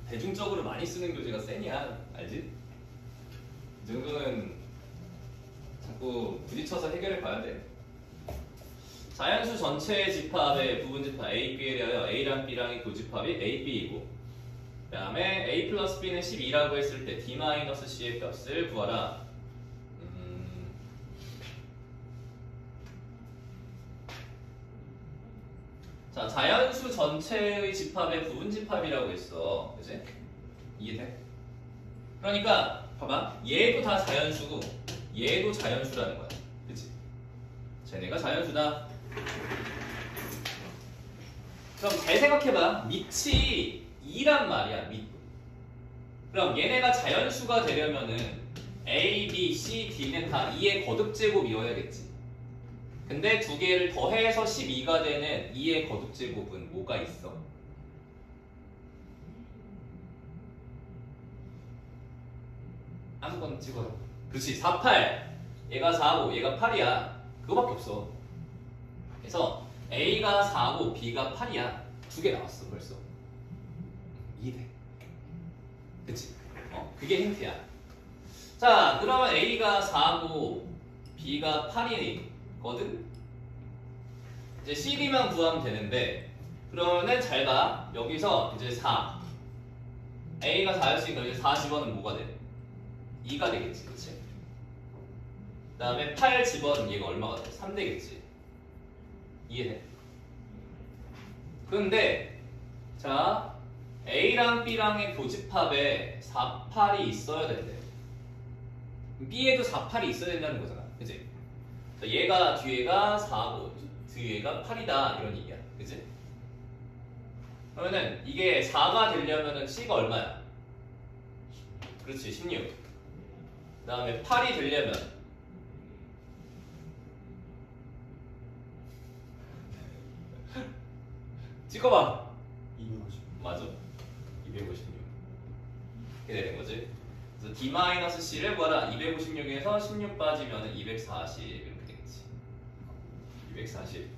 대중적으로 많이 쓰는 교재가 센이야. 알지? 이 정도는 자꾸 부딪혀서 해결해 봐야 돼. 자연수 전체의 집합의 부분집합 A, B에 대하여 A랑 B랑의 교집합이 A, B이고, 그 다음에 A 플러스 B는 12라고 했을 때 D-C의 값을 구하라. 자, 자연수 전체의 집합의 부분집합이라고 했어. 그치? 이해돼? 그러니까 봐봐, 얘도 다 자연수고 얘도 자연수라는 거야. 그치? 쟤네가 자연수다. 그럼 잘 생각해봐. 밑이 2란 말이야. 밑. 그럼 얘네가 자연수가 되려면은 A, B, C, D는 다 2의 거듭제곱이어야겠지. 근데 두 개를 더해서 12가 되는 2의 거듭제곱은 뭐가 있어? 아무거나 찍어요. 그렇지, 4, 8. 얘가 4고 얘가 8이야. 그거밖에 없어. 그래서 A가 4고 B가 8이야. 두 개 나왔어 벌써. 이해돼? 그치? 그게 힌트야. 자, 그러면 A가 4고 B가 8이거든? 이제 CD만 구하면 되는데, 그러면은 잘 봐. 여기서 이제 4. A가 4였으니까 이제 4 집어넣으면 뭐가 돼? 2가 되겠지, 그치? 그 다음에 8 집어넣으면 얘가 얼마가 돼? 3 되겠지. 이해돼? 근데 자, A랑 B랑의 교집합에 4, 8이 있어야 된대. B에도 4, 8이 있어야 된다는 거잖아. 그치? 얘가 뒤에가 4고 뒤에가 8이다 이런 얘기야. 그치? 그러면은 이게 4가 되려면은 C가 얼마야? 그렇지, 16. 그 다음에 8이 되려면 찍어봐. 250. 맞아. 256. 이렇게 되는 거지. 그래서 D-C를 구하라. 256에서 16 빠지면 240 이렇게 되겠지. 240.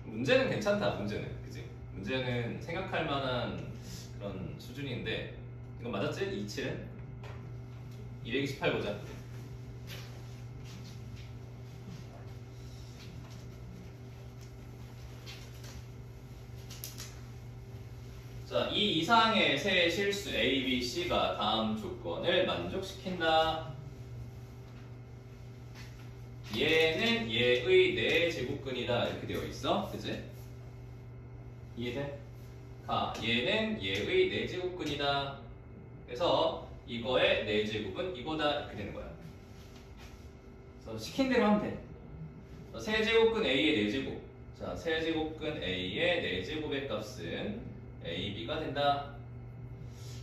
문제는 괜찮다. 문제는, 그지? 문제는 생각할 만한 그런 수준인데, 이건 맞았지? 27은? 228 보자. 자, 이 이상의 세 실수 A, B, C가 다음 조건을 만족시킨다. 얘는 얘의 4제곱근이다 이렇게 되어 있어. 그치? 이해돼? 얘는 얘의 4제곱근이다. 그래서 이거의 4제곱은 이거다 이렇게 되는 거야. 그래서 시킨 대로 하면 돼. 세제곱근 A의 4제곱. 자, 세제곱근 A의 4제곱의 값은 AB가 된다.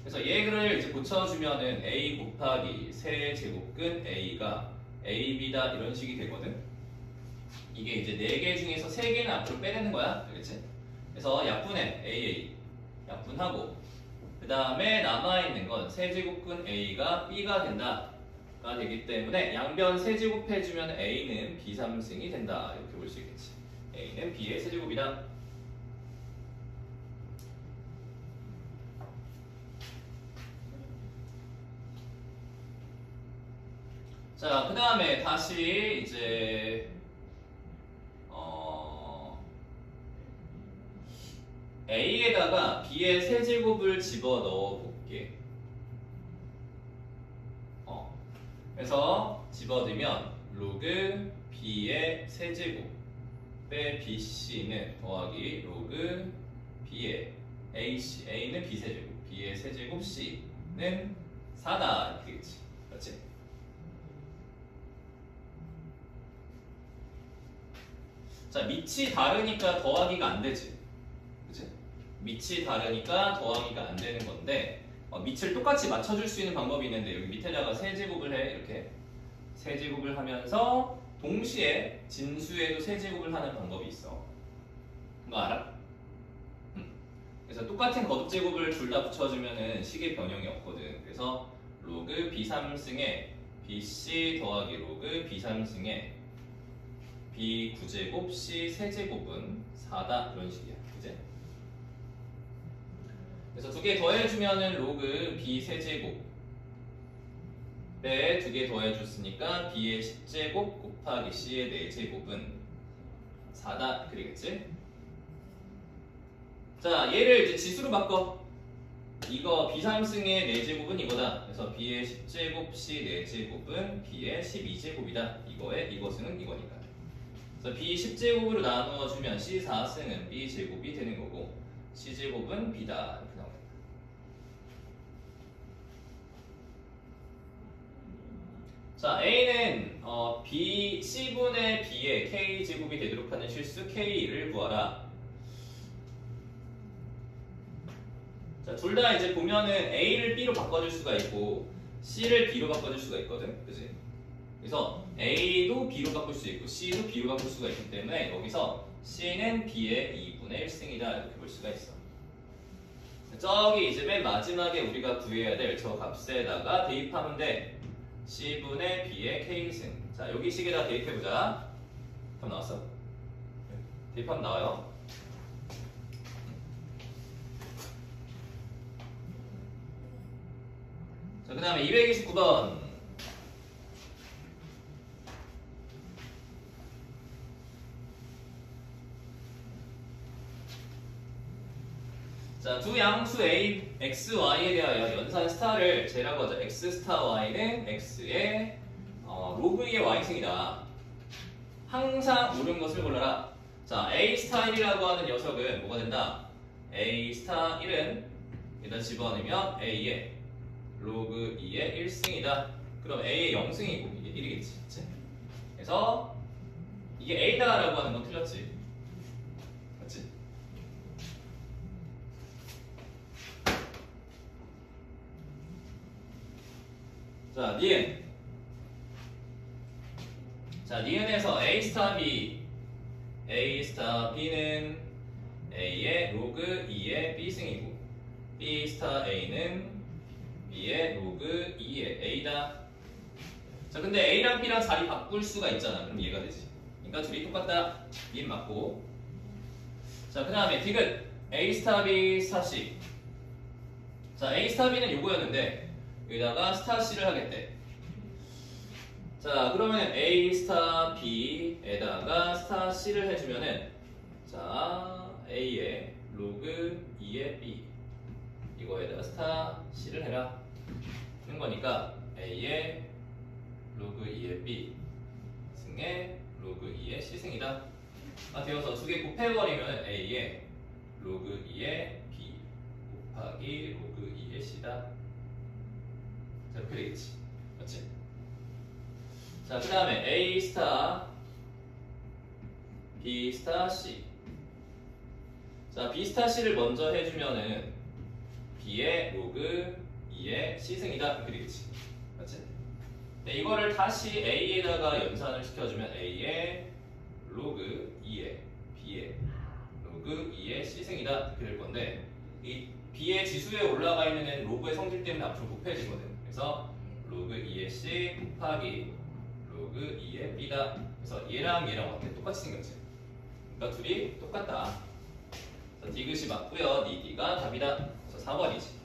그래서 얘를 이제 고쳐주면은 A 곱하기 세제곱근 A가 AB다 이런 식이 되거든. 이게 이제 4개 중에서 3개는 앞으로 빼내는 거야. 알겠지? 그래서 약분해. AA. 약분하고 그 다음에 남아있는 건 세제곱근 A가 B가 된다가 되기 때문에 양변 세제곱해주면 A는 B3승이 된다. 이렇게 볼 수 있겠지. A는 B의 세제곱이다. 자, 그 다음에 다시 이제 A에다가 B의 세제곱을 집어 넣어 볼게. 그래서 집어넣으면 로그 B의 세제곱의 BC는 더하기 로그 B의 AC, A는 B세제곱, B의 세제곱 C는 4다 이렇게 되겠지. 그렇지? 자, 밑이 다르니까 더하기가 안 되지. 그치? 밑이 다르니까 더하기가 안 되는 건데, 밑을 똑같이 맞춰줄 수 있는 방법이 있는데, 여기 밑에다가 세제곱을 해. 이렇게 세제곱을 하면서 동시에 진수에도 세제곱을 하는 방법이 있어. 그거 알아? 그래서 똑같은 거듭제곱을 둘 다 붙여주면은 식의 변형이 없거든. 그래서 로그 B3승에 BC 더하기 로그 B3승의 B9제곱 C 세제곱은 4다. 이런 식이야. 그지? 그래서 두 개 더해주면은 로그 B 세제곱에 두 개 더해줬으니까 B의 10제곱 곱하기 C의 4제곱은 4다. 그리겠지? 자, 얘를 이제 지수로 바꿔. 이거 B3승의 4제곱은 이거다. 그래서 B의 10제곱 C 4제곱은 B의 12제곱이다. 이것은 이거니까. 그래서 B 10제곱으로 나누어주면 C 4승은 B 제곱이 되는 거고 C 제곱은 B다. 이렇게 나옵니다. 자, A는 B, C분의 B의 K 제곱이 되도록 하는 실수 K를 구하라. 자, 둘 다 이제 보면은 A를 B로 바꿔줄 수가 있고 C를 B로 바꿔줄 수가 있거든. 그지? 그래서 A도 B로 바꿀 수 있고 C도 B로 바꿀 수가 있기 때문에 여기서 C는 B의 2분의 1승이다. 이렇게 볼 수가 있어. 저기 이제 맨 마지막에 우리가 구해야 될 저 값에다가 대입하면 돼. C분의 B의 K승. 자, 여기 식에다 대입해보자. 답 나왔어? 대입하면 나와요. 자, 그 다음에 229번. 자, 두 양수 A, X, Y에 대하여 연산 스타를 제라고 하자. X 스타 Y는 X의 로그 2의 Y승이다. 항상 옳은 것을 골라라. 자, A 스타 1이라고 하는 녀석은 뭐가 된다? A 스타 1은 일단 집어넣으면 A의 로그 2의 1승이다. 그럼 A의 0승이고 이게 1이겠지. 그치? 그래서 이게 A다라고 하는 건 틀렸지. 맞지? 자, 니은. 자, 니은에서 A 스타 B. A 스타 B는 A의 로그 2의 B승이고 B 스타 A는 B의 로그 2의 A다. 자, 근데 A랑 B랑 자리 바꿀 수가 있잖아. 그럼 얘가 되지. 그러니까 둘이 똑같다. 니은 맞고. 자, 그 다음에 디귿. A 스타 B 스타 C. 자, A 스타 B는 요거였는데 여기다가 스타 C를 하겠대. 자, 그러면 A 스타 B에다가 스타 C를 해주면은 자, A의 로그 2의 B 이거에다가 스타 C를 해라 하는 거니까 A의 로그 2의 B 승의 로그 2의 C승이다. 되어서 두 개 곱해버리면 A의 로그 2의 B 곱하기 로그 2의 C다. 자, 이렇게 되겠지. 맞지? 자, 그 다음에 A 스타 B 스타 C. 자, B 스타 C를 먼저 해주면은 B의 로그 2의 C승이다. 이렇게 되겠지. 맞지? 네, 이거를 다시 A에다가 연산을 시켜주면 A의 로그 2의 B의 로그 2의 C승이다. 이렇게 될 건데 이 B의 지수에 올라가 있는 애는 로그의 성질 때문에 앞으로 곱해지거든. 그래서 로그 2의 C 곱하기 로그 2의 B다. 그래서 얘랑 얘랑 어때? 똑같이 생겼지. 그러니까 둘이 똑같다. 그래서 디귿이 맞고요. 니디가 답이다. 그래서 4번이지.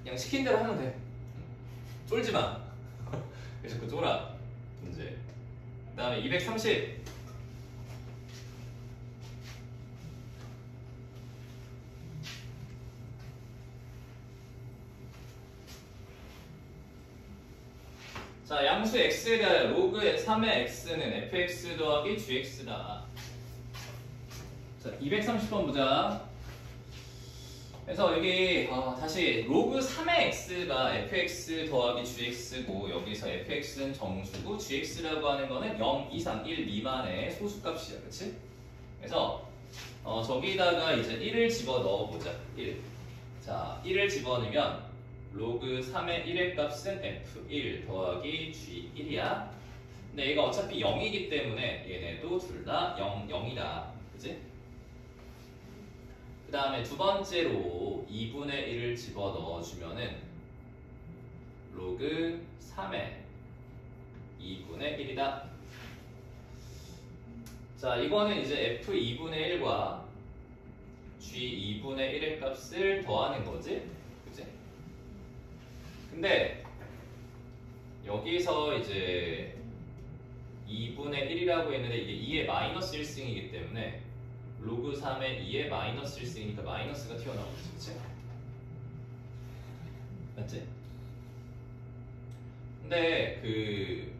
그냥 시킨 대로 하면 돼. 쫄지 마. 왜 자꾸 쫄아? 문제. 그 다음에 230. 자, 양수 x에 대하여 로그 3의 x는 fx 더하기 gx다. 자, 230번 보자. 그래서 여기 다시 로그 3의 x가 fx 더하기 gx고 여기서 fx는 정수고 gx라고 하는 거는 0 이상 1 미만의 소수값이야. 그치? 그래서 저기다가 이제 1을 집어 넣어보자. 1. 자, 1을 집어넣으면 로그 3의 1의 값은 f1 더하기 g1이야. 근데 얘가 어차피 0이기 때문에 얘네도 둘 다 0, 0이다. 그치? 그 다음에 두 번째로 2분의 1을 집어 넣어주면은 로그 3의 2분의 1이다. 자, 이거는 이제 f2분의 1과 g2분의 1의 값을 더하는 거지? 그치? 근데 여기서 이제 2분의 1이라고 했는데 이게 2의 마이너스 1승이기 때문에 로그 3의 2의 마이너스 1승이니까 마이너스가 튀어나오겠지, 그치? 맞지? 근데 그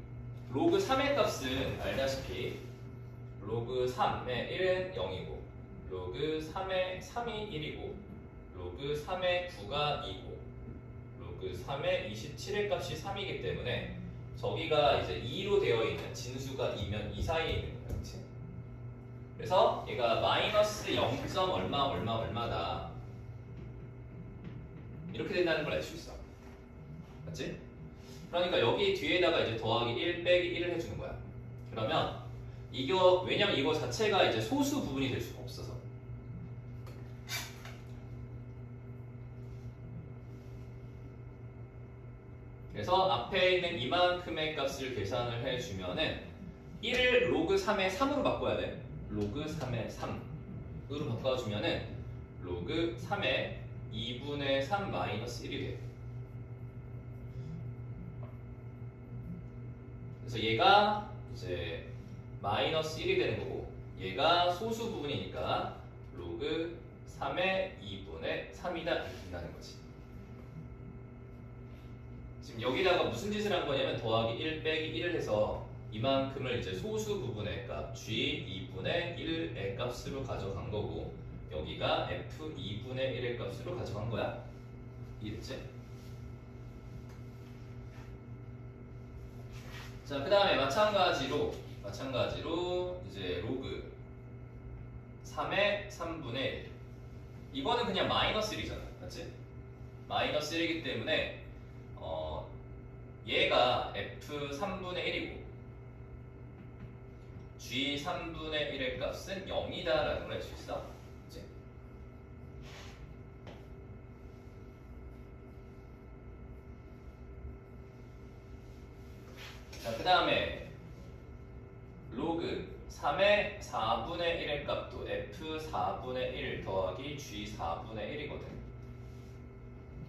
로그 3의 값은 알다시피 로그 3의 1은 0이고 로그 3의 3이 1이고 로그 3의 9가 2고 로그 3의 27의 값이 3이기 때문에 저기가 이제 2로 되어 있는 진수가 2면 이 사이에 있는 거야, 그렇지? 그래서 얘가 마이너스 0. 얼마다 이렇게 된다는 걸 알 수 있어, 맞지? 그러니까 여기 뒤에다가 이제 더하기 1 빼기 1을 해주는 거야. 그러면 이거 왜냐면 이거 자체가 이제 소수 부분이 될 수가 없어서. 그래서 앞에 있는 이만큼의 값을 계산을 해주면은 1을 로그 3의 3으로 바꿔야 돼. 로그 3의 3으로 바꿔주면은 로그 3의 2분의 3 마이너스 1이 돼. 그래서 얘가 이제 마이너스 1이 되는 거고 얘가 소수 부분이니까 로그 3의 2분의 3이다 이렇게 된다는 거지. 지금 여기다가 무슨 짓을 한 거냐면 더하기 1 빼기 1을 해서 이만큼을 이제 소수 부분의 값 g 2분의 1의 값으로 가져간 거고 여기가 f 2분의 1의 값으로 가져간 거야. 이해됐지? 자, 그 다음에 마찬가지로 이제 로그 3의 3분의 1 이거는 그냥 마이너스 1이잖아, 맞지? 마이너스 1이기 때문에 얘가 f 3분의 1이고 g 3분의 1의 값은 0이다 라는 걸 알 수 있어, 그치? 자, 그 다음에 로그 3의 4분의 1의 값도 f 4분의 1 더하기 g 4분의 1이거든.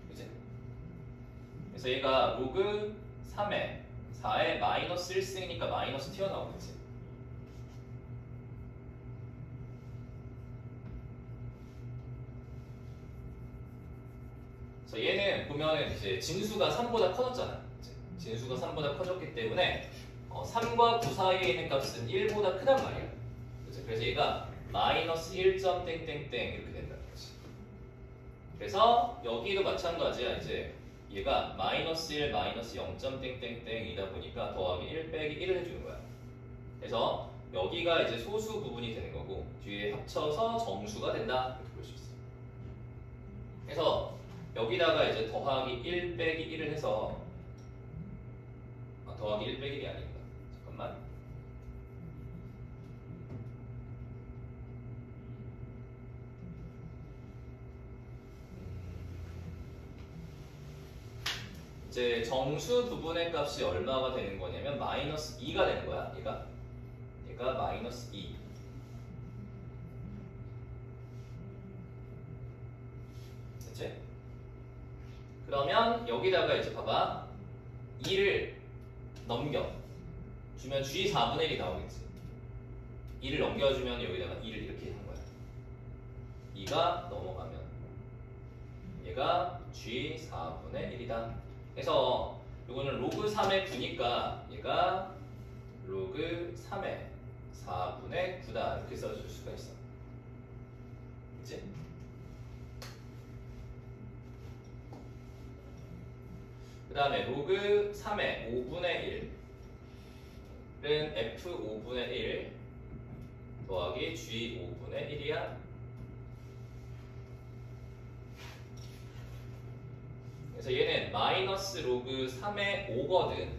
그치? 그래서 얘가 로그 3의 4의 마이너스 1승이니까 마이너스 튀어나오겠지. 그래서 얘는 보면은 이제 진수가 3보다 커졌잖아. 진수가 3보다 커졌기 때문에 3과 9 사이에 있는 값은 1보다 크단 말이야. 그치? 그래서 얘가 마이너스 1점 땡땡땡 이렇게 된다는 거지. 그래서 여기도 마찬가지야. 이제 얘가 마이너스 1 마이너스 0점 땡땡땡이다 보니까 더하기 1 빼기 1을 해주는 거야. 그래서 여기가 이제 소수 부분이 되는 거고 뒤에 합쳐서 정수가 된다 이렇게 볼 수 있어. 그래서 여기다가 이제 더하기 1 빼기 1을 해서 더하기 1 빼기 1이 아닙니다. 잠깐만. 이제 정수 부분의 값이 얼마가 되는 거냐면 마이너스 2가 되는 거야. 얘가 마이너스 2. 됐지? 그러면 여기다가 이제 봐봐. 2를 넘겨 주면 g 4분의 1이 나오겠지. 2를 넘겨주면 여기다가 2를 이렇게 한 거야. 2가 넘어가면 얘가 g 4분의 1이다. 그래서 이거는 로그 3의 9니까 얘가 로그 3의 4분의 9다 이렇게 써줄 수가 있어. 그치? 그 다음에 로그 3의 5분의 1은 f 5분의 1 더하기 g 5분의 1이야. 그래서 얘는 마이너스 로그 3의 5거든.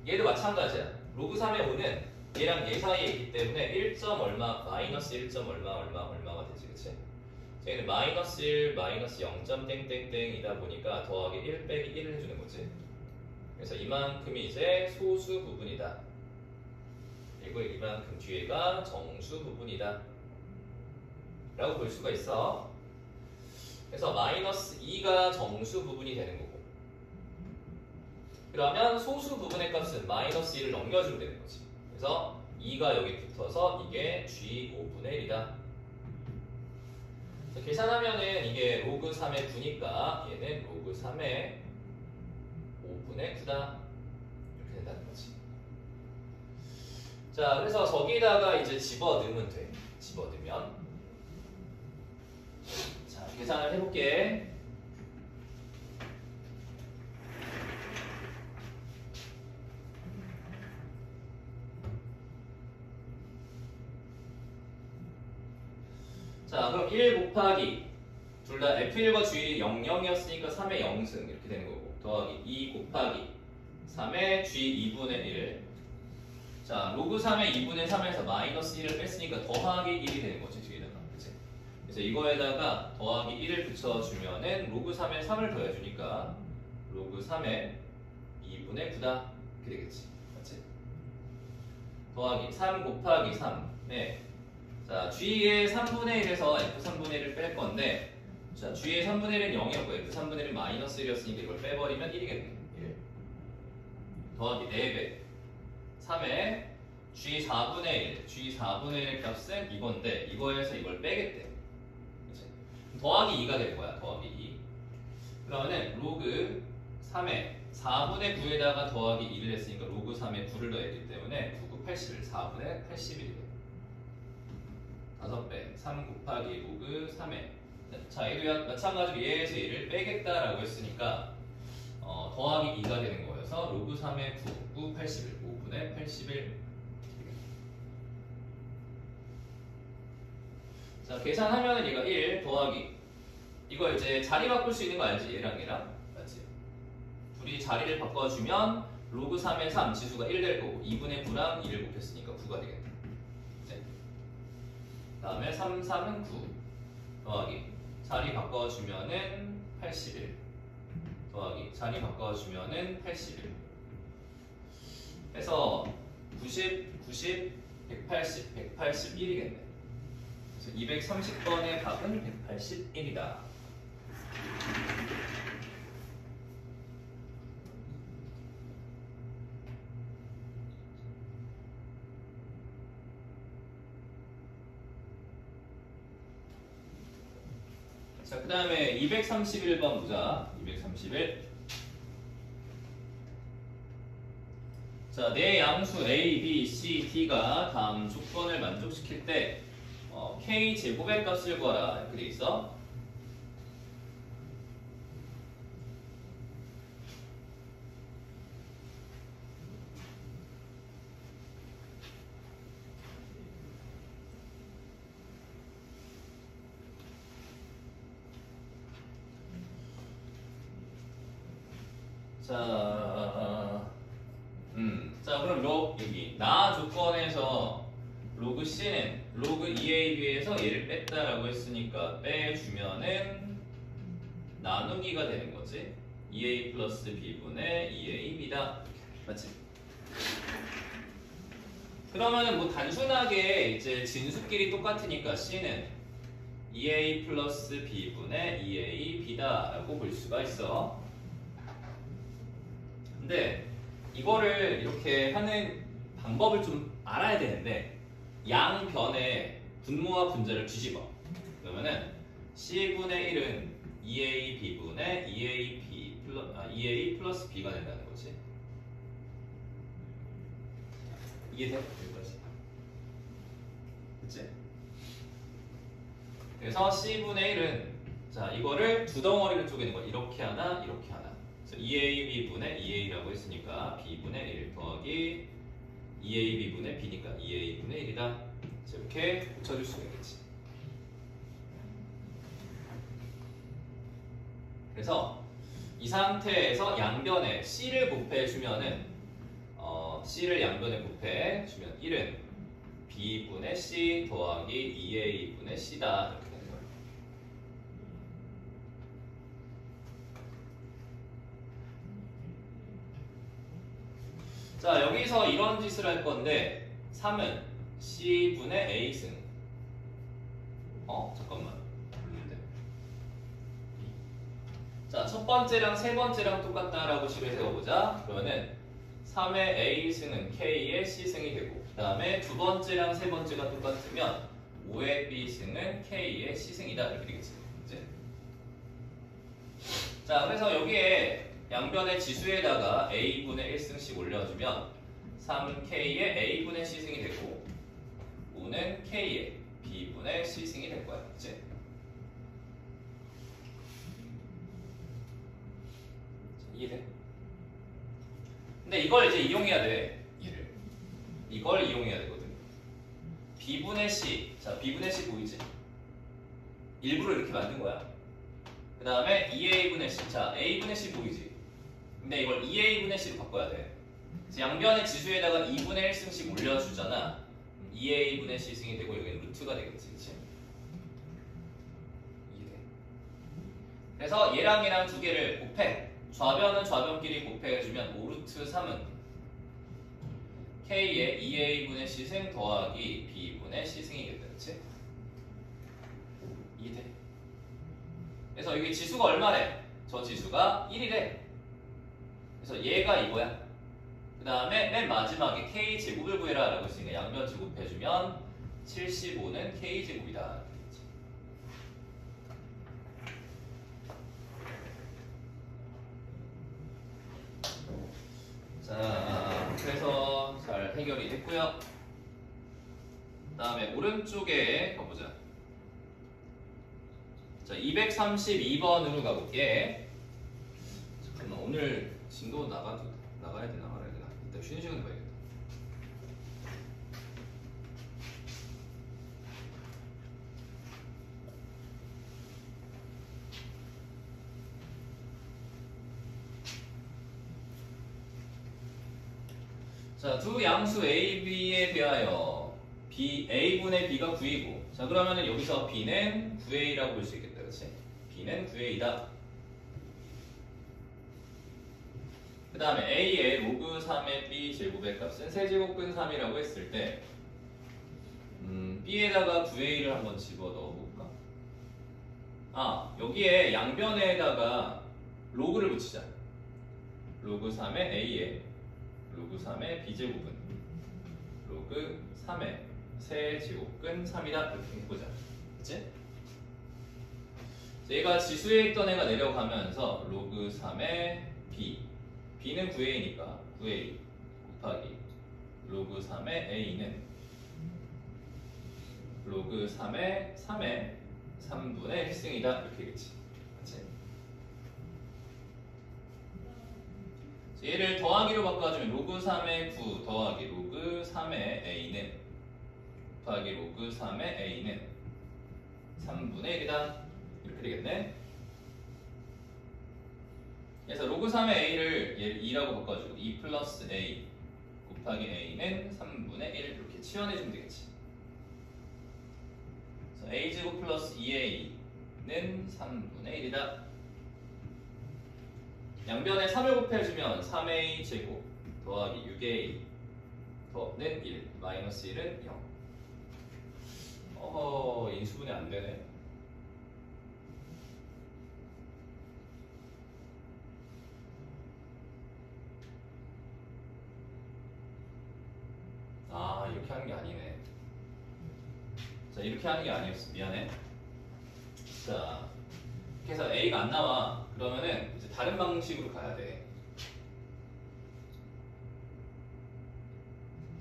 얘도 마찬가지야. 로그 3의 5는 얘랑 얘 사이에 있기 때문에 1점 얼마, 마이너스 1점 얼마가 되지, 그치? 얘는 마이너스 1, 마이너스 0점 땡땡땡이다 보니까 더하기 1 빼기 1을 해주는 거지. 그래서 이만큼이 이제 소수 부분이다. 그리고 이만큼 뒤에가 정수 부분이다. 라고 볼 수가 있어. 그래서 마이너스 2가 정수 부분이 되는 거고. 그러면 소수 부분의 값은 마이너스 2를 넘겨주면 되는 거지. 그래서 2가 여기 붙어서 이게 G5분의 1이다. 계산하면은 이게 로그 3의 9니까 얘는 로그 3의 5분의 9다. 이렇게 된다는 거지. 자, 그래서 저기다가 이제 집어넣으면 돼. 집어넣으면. 자, 계산을 해볼게. 자, 그럼 1 곱하기 둘 다 F1과 G1이 0, 0이었으니까 3의 0승 이렇게 되는 거고, 더하기 2 곱하기 3의 G2분의 1. 자, 로그 3의 2분의 3에서 마이너스 1을 뺐으니까 더하기 1이 되는 거지, 뒤에다가. 그치? 그래서 이거에다가 더하기 1을 붙여주면은 로그 3에 3을 더해주니까 로그 3의 2분의 9다. 이렇게 되겠지. 맞지? 더하기 3 곱하기 3. 자, G의 3분의 1에서 F3분의 1을 뺄 건데, 자, G의 3분의 1은 0이었고 F3분의 1은 마이너스 1이었으니까 이걸 빼버리면 1이겠네. 1. 더하기 4배 3에 G4분의 1. G4분의 1의 값은 이건데, 이거에서 이걸 빼겠대. 그치? 더하기 2가 될 거야. 더하기 2. 그러면은 로그 3에 4분의 9에다가 더하기 2를 했으니까 로그 3에 9를 더했기 때문에 9, 9, 81. 4분의 81이 돼. 5배 3 곱하기 로그 3에. 자, 얘도 마찬가지로 얘에서 얘를 빼겠다라고 했으니까 더하기 2가 되는 거여서 로그 3의 9, 9, 81, 5분의 81. 자, 계산하면은 얘가 1 더하기 이거 이제 자리 바꿀 수 있는 거 알지? 얘랑 얘랑 맞지? 둘이 자리를 바꿔주면 로그 3의 3 지수가 1 될 거고 2분의 9랑 2를 곱했으니까 9가 되겠네. 다음에 3, 3은 9 더하기 자리 바꿔주면은 81 더하기 자리 바꿔주면은 81 해서 90, 90, 180, 181이겠네. 그래서 230번의 답은 181이다. 자, 그 다음에 231번 보자. 231. 자, 내 양수 A, B, C, D가 다음 조건을 만족시킬 때 K 제곱의 값을 구하라. 이렇게 돼 있어. 자, 그럼 여기 나 조건에서 로그 C는 로그 EAB에서 얘를 뺐다라고 했으니까 빼주면은 나누기가 되는 거지. EA 플러스 B분의 EAB다. 맞지? 그러면은 뭐 단순하게 이제 진수끼리 똑같으니까 C는 EA 플러스 B분의 EAB다라고 볼 수가 있어. 근데 이거를 이렇게 하는 방법을 좀 알아야 되는데 양변에 분모와 분자를 뒤집어. 그러면은 C분의 1은 EAB분의 EA 플러스 B가 된다는 거지. 이해돼? 여기까지. 그치? 그래서 C분의 1은 자 이거를 두 덩어리로 쪼개는 거야. 이렇게 하나, 이렇게 하나. 그래서 EAB분의 EA라고 했으니까 B분의 1 더하기 EAB분의 B니까 EA분의 1이다. 이렇게 붙여줄 수가 있겠지. 그래서 이 상태에서 양변에 C를 곱해주면은 C를 양변에 곱해주면 1은 B분의 C 더하기 EA분의 C다. 이렇게 되는 거예요. 자, 여기서 이런 짓을 할 건데 3은 C분의 A승. 잠깐만. 모르는데. 자, 첫 번째랑 세 번째랑 똑같다라고 식을 세워보자. 그러면은 3의 A승은 K의 C승이 되고, 그 다음에 두 번째랑 세 번째가 똑같으면 5의 B승은 K의 C승이다. 이렇게 되겠지. 이제. 자, 그래서 여기에 양변의 지수에다가 A분의 1승씩 올려주면 3K의 A분의 C승이 되고 5는 K의 B분의 C승이 될 거야. 그치? 이해돼? 근데 이걸 이제 이용해야 돼. 얘를. 이걸 이용해야 되거든. B분의 C. 자, B분의 C 보이지? 일부러 이렇게 만든 거야. 그 다음에 2A분의 C. 자, A분의 C 보이지? 근데 이걸 2A분의 C로 바꿔야 돼. 그래서 양변의 지수에다가 2분의 1승씩 올려주잖아. 2A분의 C승이 되고 여기는 루트가 되겠지. 그치? 이해돼? 그래서 얘랑 얘랑 두 개를 곱해. 좌변은 좌변끼리 곱해주면 5루트 3은 K의 2A분의 C승 더하기 B분의 C승이겠다. 그치? 이해돼? 그래서 여기 지수가 얼마래? 저 지수가 1이래. 그래서 얘가 이거야. 그 다음에 맨 마지막에 K제곱을 구해라 라고 했으니까 양변 제곱해주면 75는 K제곱이다. 자, 그래서 잘 해결이 됐고요. 그 다음에 오른쪽에 가보자. 자, 232번으로 가볼게. 잠깐만, 오늘 진도 나가야 되나 말아야 되나? 이따 쉬는 시간에 봐야겠다. 자, 두 양수 A, B에 대하여 A분의 B가 9이고, 자, 그러면은 여기서 B는 9A라고 볼 수 있겠다. 그치? B는 9A다. 그 다음에 A의 로그 3의 B 제곱의 값은 세제곱근 3이라고 했을 때 B에다가 9A를 한번 집어넣어 볼까? 여기에 양변에다가 로그를 붙이자. 로그 3의 A에 로그 3의 B제곱은 로그 3의 세제곱근 3이다. 이렇게 해보자. 그치? 얘가 지수에 있던 애가 내려가면서 로그 3의 B, B는 9A니까 9A 곱하기 로그 3의 A는 로그 3의 3분의 1승이다. 이렇게 되겠지. 그치? 얘를 더하기로 바꿔주면 로그 3의 9 더하기 로그 3의 A는 곱하기 로그 3의 A는 3분의 1이다. 이렇게 되겠네. 그래서 로그 3의 A를 얘를 2라고 바꿔주고 2 플러스 A 곱하기 A는 3분의 1 이렇게 치환해주면 되겠지. 그래서 A제곱 플러스 2A는 3분의 1이다. 양변에 3을 곱해주면 3A 제곱 더하기 6A 더는 1 마이너스 1은 0. 인수분해 안 되네. 이렇게 하는 게 아니네. 자, 이렇게 하는 게 아니었어. 미안해. 자, 그래서 A가 안 나와. 그러면은 이제 다른 방식으로 가야 돼.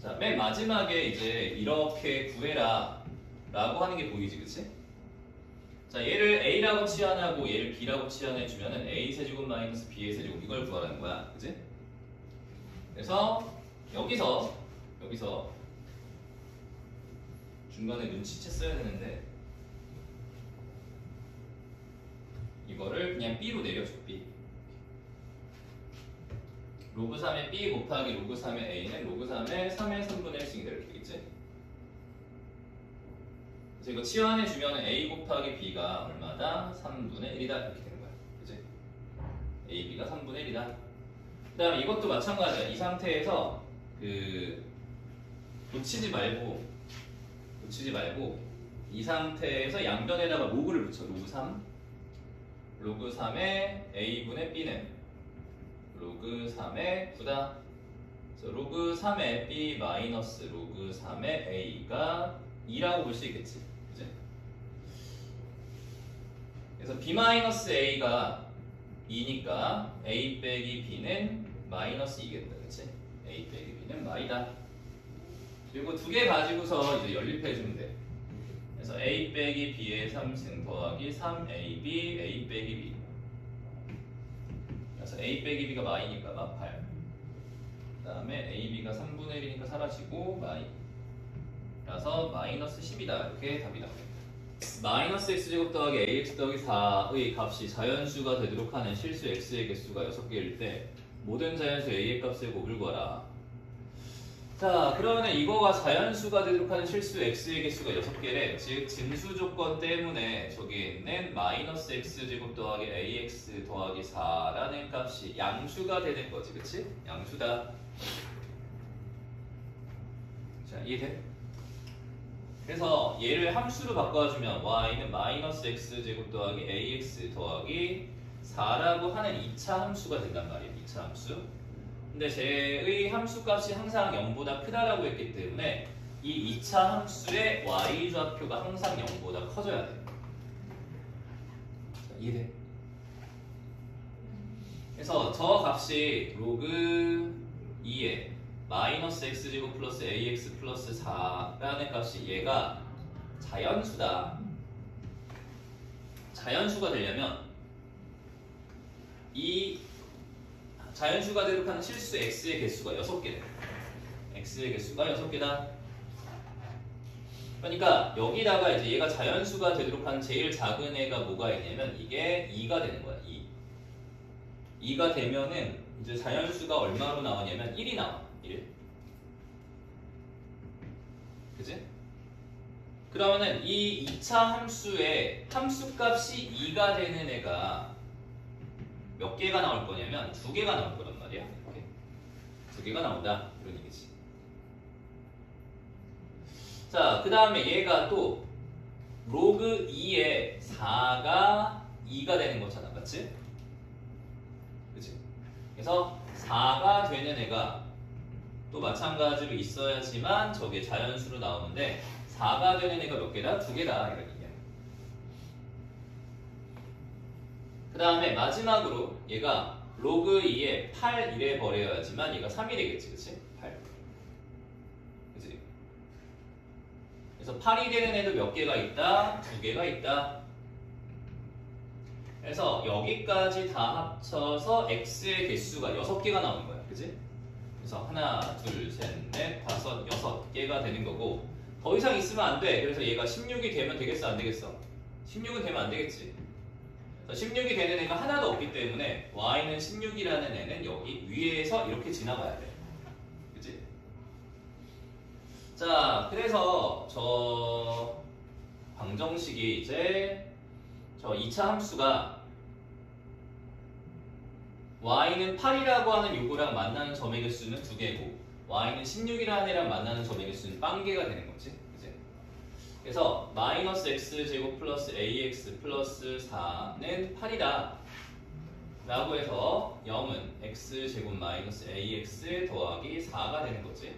자, 맨 마지막에 이제 이렇게 구해라 라고 하는 게 보이지, 그치? 자, 얘를 A라고 치환하고 얘를 B라고 치환해주면은 A 세제곱 마이너스 B의 세제곱 이걸 구하라는 거야. 그치? 그래서 여기서 중간에 눈치챘어야 되는데 이거를 그냥 B로 내려줘. B 로그 3의 B 곱하기 로그 3의 A는 로그 3의 3의 3분의 1승이 이렇게 되겠지. 그래서 이거 치환해주면 A 곱하기 B가 얼마다? 3분의 1이다 이렇게 되는 거야. 그치? A, B가 3분의 1이다. 그 다음에 이것도 마찬가지야. 이 상태에서 놓치지 말고 이 상태에서 양변에다가 로그를 붙여. 로그 3 로그 3의 a분의 b는 로그 3의 9다. 그래서 로그 3의 b 마이너스 로그 3의 a가 2라고 볼 수 있겠지. 그치? 그래서 b 마이너스 a가 2니까 a 빼기 b는 마이너스 2겠다. 그치? a 빼기 b는 마이다. 그리고 두 개 가지고서 이제 연립해주면 돼. 그래서 a 빼기 b의 3승 더하기 3ab a 빼기 b. 그래서 a 빼기 b가 마이니까 마 8. 그 다음에 ab가 3분의 1이니까 사라지고 마이. 그래서 마이너스 10이다. 이렇게 답이 나옵니다. 마이너스 x제곱 더하기 ax 더하기 4의 값이 자연수가 되도록 하는 실수 x의 개수가 6개일 때 모든 자연수 a의 값의 곱을 구하라. 자, 그러면 이거가 자연수가 되도록 하는 실수 x의 개수가 6개래. 즉 진수 조건 때문에 저기 있는 마이너스 x제곱 더하기 ax 더하기 4라는 값이 양수가 되는 거지. 그치? 양수다. 자, 이해돼? 그래서 얘를 함수로 바꿔주면 y는 마이너스 x제곱 더하기 ax 더하기 4라고 하는 2차 함수가 된단 말이에요. 2차 함수. 근데 쟤의 함수값이 항상 0보다 크다라고 했기 때문에 이 2차 함수의 y좌표가 항상 0보다 커져야 돼. 자, 이해돼? 그래서 저 값이 로그 2에 마이너스 x제곱 플러스 ax 플러스 4라는 값이 얘가 자연수다. 자연수가 되려면 이 자연수가 되도록 하는 실수 x의 개수가 6개래. x의 개수가 6개다. 그러니까 여기다가 이제 얘가 자연수가 되도록 하는 제일 작은 애가 뭐가 있냐면 이게 2가 되는 거야. 2. 2가 되면은 이제 자연수가 얼마로 나오냐면 1이 나와. 1. 그치? 그러면은 이 2차 함수의 함수값이 2가 되는 애가 몇 개가 나올 거냐면 2개가 나올 거란 말이야. 이렇게. 2개가 나온다. 이런 얘기지. 자, 그 다음에 얘가 또 로그 2에 4가 2가 되는 거잖아. 맞지? 그치? 그래서 4가 되는 애가 또 마찬가지로 있어야지만 저게 자연수로 나오는데 4가 되는 애가 몇 개다? 2개다. 이런 얘기야. 그 다음에 마지막으로 얘가 로그 2에 8 이래 버려야지만 얘가 3이 되겠지. 그치? 8. 그치? 그래서 8이 되는 애도 몇 개가 있다? 2개가 있다. 그래서 여기까지 다 합쳐서 x의 개수가 6개가 나오는 거야. 그치? 그래서 하나, 둘, 셋, 넷, 다섯, 6개가 되는 거고 더 이상 있으면 안 돼. 그래서 얘가 16이 되면 되겠어? 안 되겠어? 16은 되면 안 되겠지. 16이 되는 애가 하나도 없기 때문에 y는 16이라는 애는 여기 위에서 이렇게 지나가야 돼. 그치? 자, 그래서 저 방정식이 이제 저 2차 함수가 y는 8이라고 하는 요거랑 만나는 점의 개수는 2개고 y는 16이라는 애랑 만나는 점의 개수는 빵개가 되는 거지. 그치? 그래서 마이너스 x제곱 플러스 ax 플러스 4는 8이다 라고 해서 0은 x제곱 마이너스 ax 더하기 4가 되는 거지.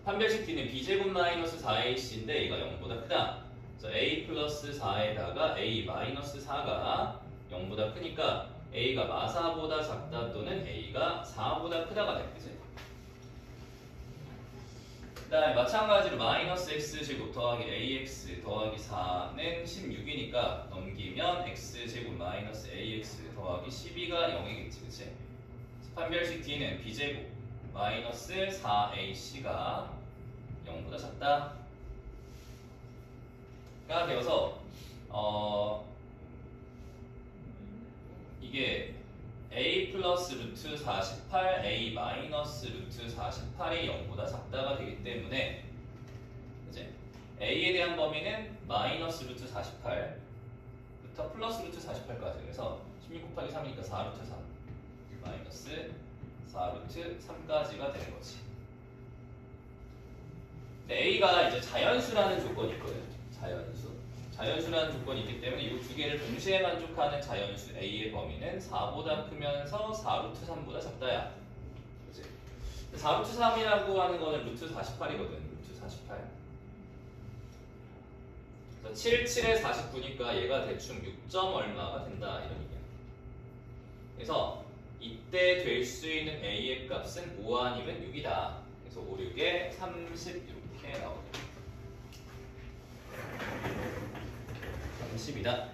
판별식 D는 b제곱 마이너스 4ac인데 얘가 0보다 크다. 그래서 a 플러스 4에다가 a 마이너스 4가 0보다 크니까 a가 마사보다 작다 또는 a가 4보다 크다가 돼. 그치? 그 다음에 마찬가지로 마이너스 x제곱 더하기 ax 더하기 4는 16이니까 넘기면 x제곱 마이너스 ax 더하기 12가 0이겠지. 그치? 판별식 D는 b제곱 마이너스 4ac가 0보다 작다 가 되어서 이게 a 플러스 루트 48 a 마이너스 루트 48이 0보다 작다가 되기 때문에 이제 a에 대한 범위는 마이너스 루트 48부터 부터 플러스 루트 48까지. 그래서 16 곱하기 3이니까 4루트 3 마이너스 4루트 3까지가 되는 거지. 근데 A가 이제 자연수라는 조건이 있거든. 자연수라는 조건이 있기 때문에 이 두 개를 동시에 만족하는 자연수 A의 범위는 4보다 크면서 4루트 3보다 작다야. 그치? 4루트 3이라고 하는 거는 루트 48이거든. 루트 48. 그래서 7, 7에 49니까 얘가 대충 6점 얼마가 된다 이런 얘기야. 그래서 이때 될 수 있는 A의 값은 5 아니면 6이다. 그래서 5, 6에 30 이렇게 나오게. 30이다.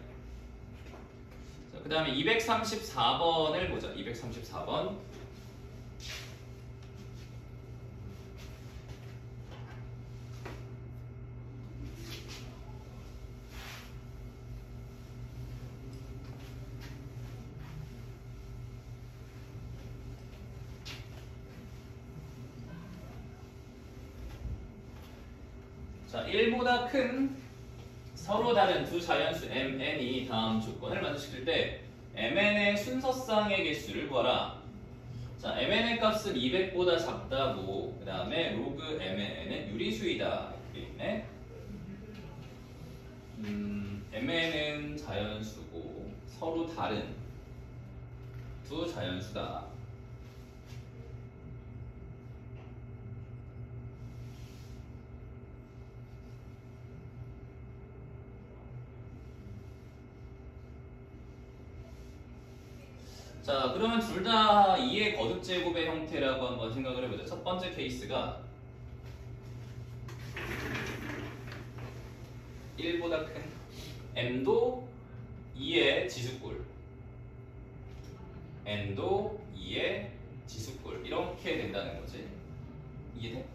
그 다음에 234번을 보자. 234번. 자, 1보다 큰 서로 다른 두 자연수 mn이 다음 조건을 만족시킬 때 mn의 순서쌍의 개수를 구하라. 자, mn의 값은 200보다 작다고, 그 다음에 로그 mn은 유리수이다 이렇게 있네. mn은 자연수고 서로 다른 두 자연수다. 자, 그러면 둘 다 2의 거듭제곱의 형태라고 한번 생각을 해보자. 첫 번째 케이스가 1보다 큰 m도 2의 지수꼴, n도 2의 지수꼴 이렇게 된다는 거지. 이해돼?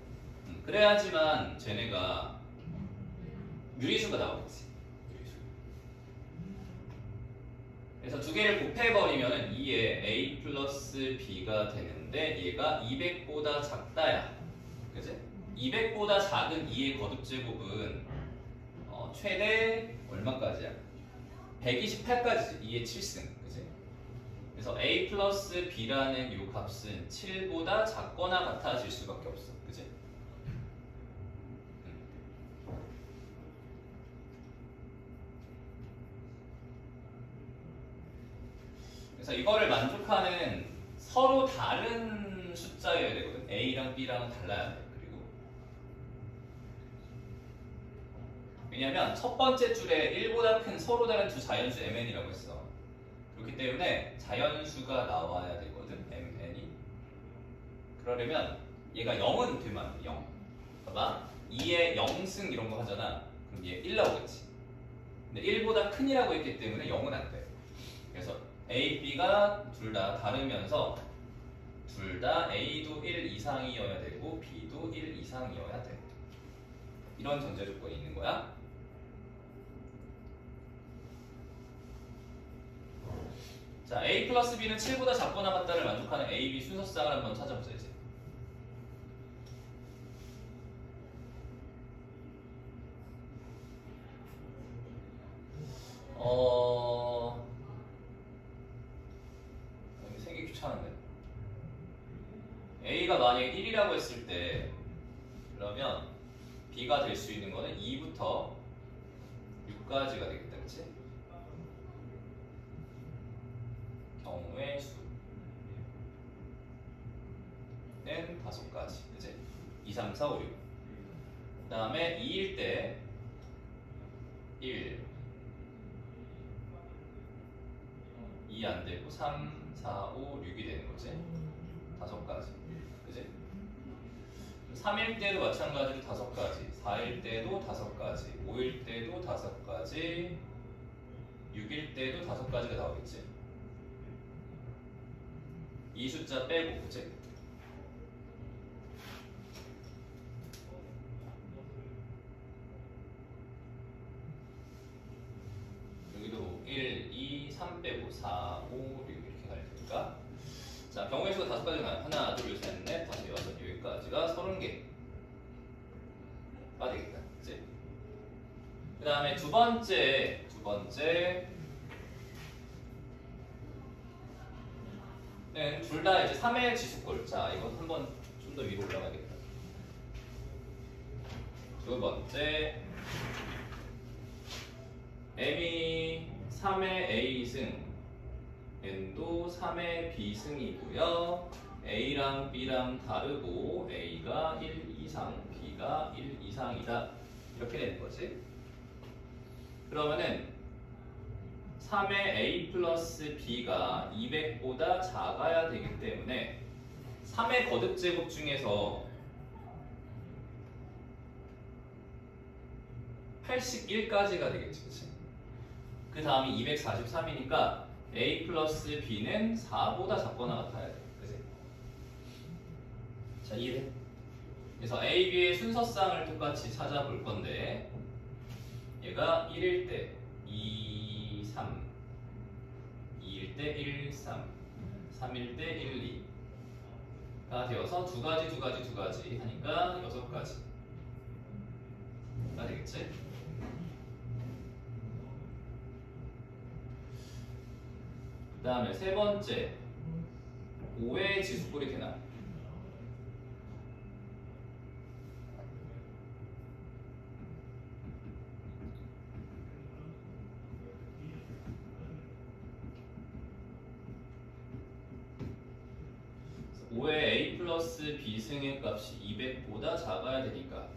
그래야지만 쟤네가 유리수가 나오겠지. 그래서 두 개를 곱해버리면 2에 a 플러스 b가 되는데 얘가 200보다 작다야. 그치? 200보다 작은 2의 거듭제곱은 최대 얼마까지야? 128까지지. 2의 7승. 그치? 그래서 a 플러스 b라는 이 값은 7보다 작거나 같아질 수밖에 없어. 그치? 그래서 이거를 만족하는 서로 다른 숫자여야 되거든. A랑 B랑은 달라야 돼. 그리고 왜냐면 첫 번째 줄에 1보다 큰 서로 다른 두 자연수 mn이라고 했어. 그렇기 때문에 자연수가 나와야 되거든. mn이. 그러려면 얘가 0은 되면 안 돼. 0. 봐봐. 2에 0승 이런 거 하잖아. 그럼 얘 1 나오겠지. 근데 1보다 큰이라고 했기 때문에 0은 안 돼. 그래서 A, B가 둘 다 다르면서 둘 다 A도 1 이상이어야 되고 B도 1 이상이어야 돼. 이런 전제 조건이 있는 거야. 자, A 플러스 B는 7보다 작거나 같다를 만족하는 A, B 순서쌍을 한번 찾아보자 이제. 생기 귀찮은데. A가 만약에 1이라고 했을 때 그러면 B가 될 수 있는 거는 2부터 6까지가 되겠다. 그치? 경우의 수는 5가지. 그치? 2, 3, 4, 5, 6. 그 다음에 2일 때 1, 2 안 되고 3, 4, 5, 6이 되는 거지. 5가지. 그치? 3일 때도 마찬가지로 5가지, 4일 때도 5가지, 5일 때도 5가지, 6일 때도 5가지가 나오겠지. 이 숫자 빼고, 그치? 여기도 1, 2, 3 빼고 4, 5, 6 이렇게 갈 테니까. 자, 경우의 수가 5가지가 나요. 하나, 둘, 셋, 넷, 다섯, 여섯, 여기까지가 30개가 되겠다. 그치? 그 다음에 두 번째 둘 다 이제 3의 지수꼴. 자, 이거 한번 좀 더 위로 올라가야겠다. 두 번째, m이 3의 a승, n도 3의 b승이고요. a랑 b랑 다르고 a가 1 이상, b가 1 이상이다. 이렇게 되는 거지. 그러면은 3의 a 플러스 b가 200보다 작아야 되기 때문에 3의 거듭제곱 중에서 81까지가 되겠지, 그치? 그 다음이 243이니까 a 플러스 b는 4보다 작거나 같아야 돼, 그치? 자, 이해돼? 그래서 a, b의 순서쌍을 똑같이 찾아볼 건데 얘가 1일 때 2, 3, 2일 때 1, 3, 3일 때 1, 2가 되어서 두 가지 하니까 6가지가 되겠지? 그 다음에 세 번째, 5의 지수꼴이 되나? (5의) a 플러스 b승의 값이 200보다 작아야 되니까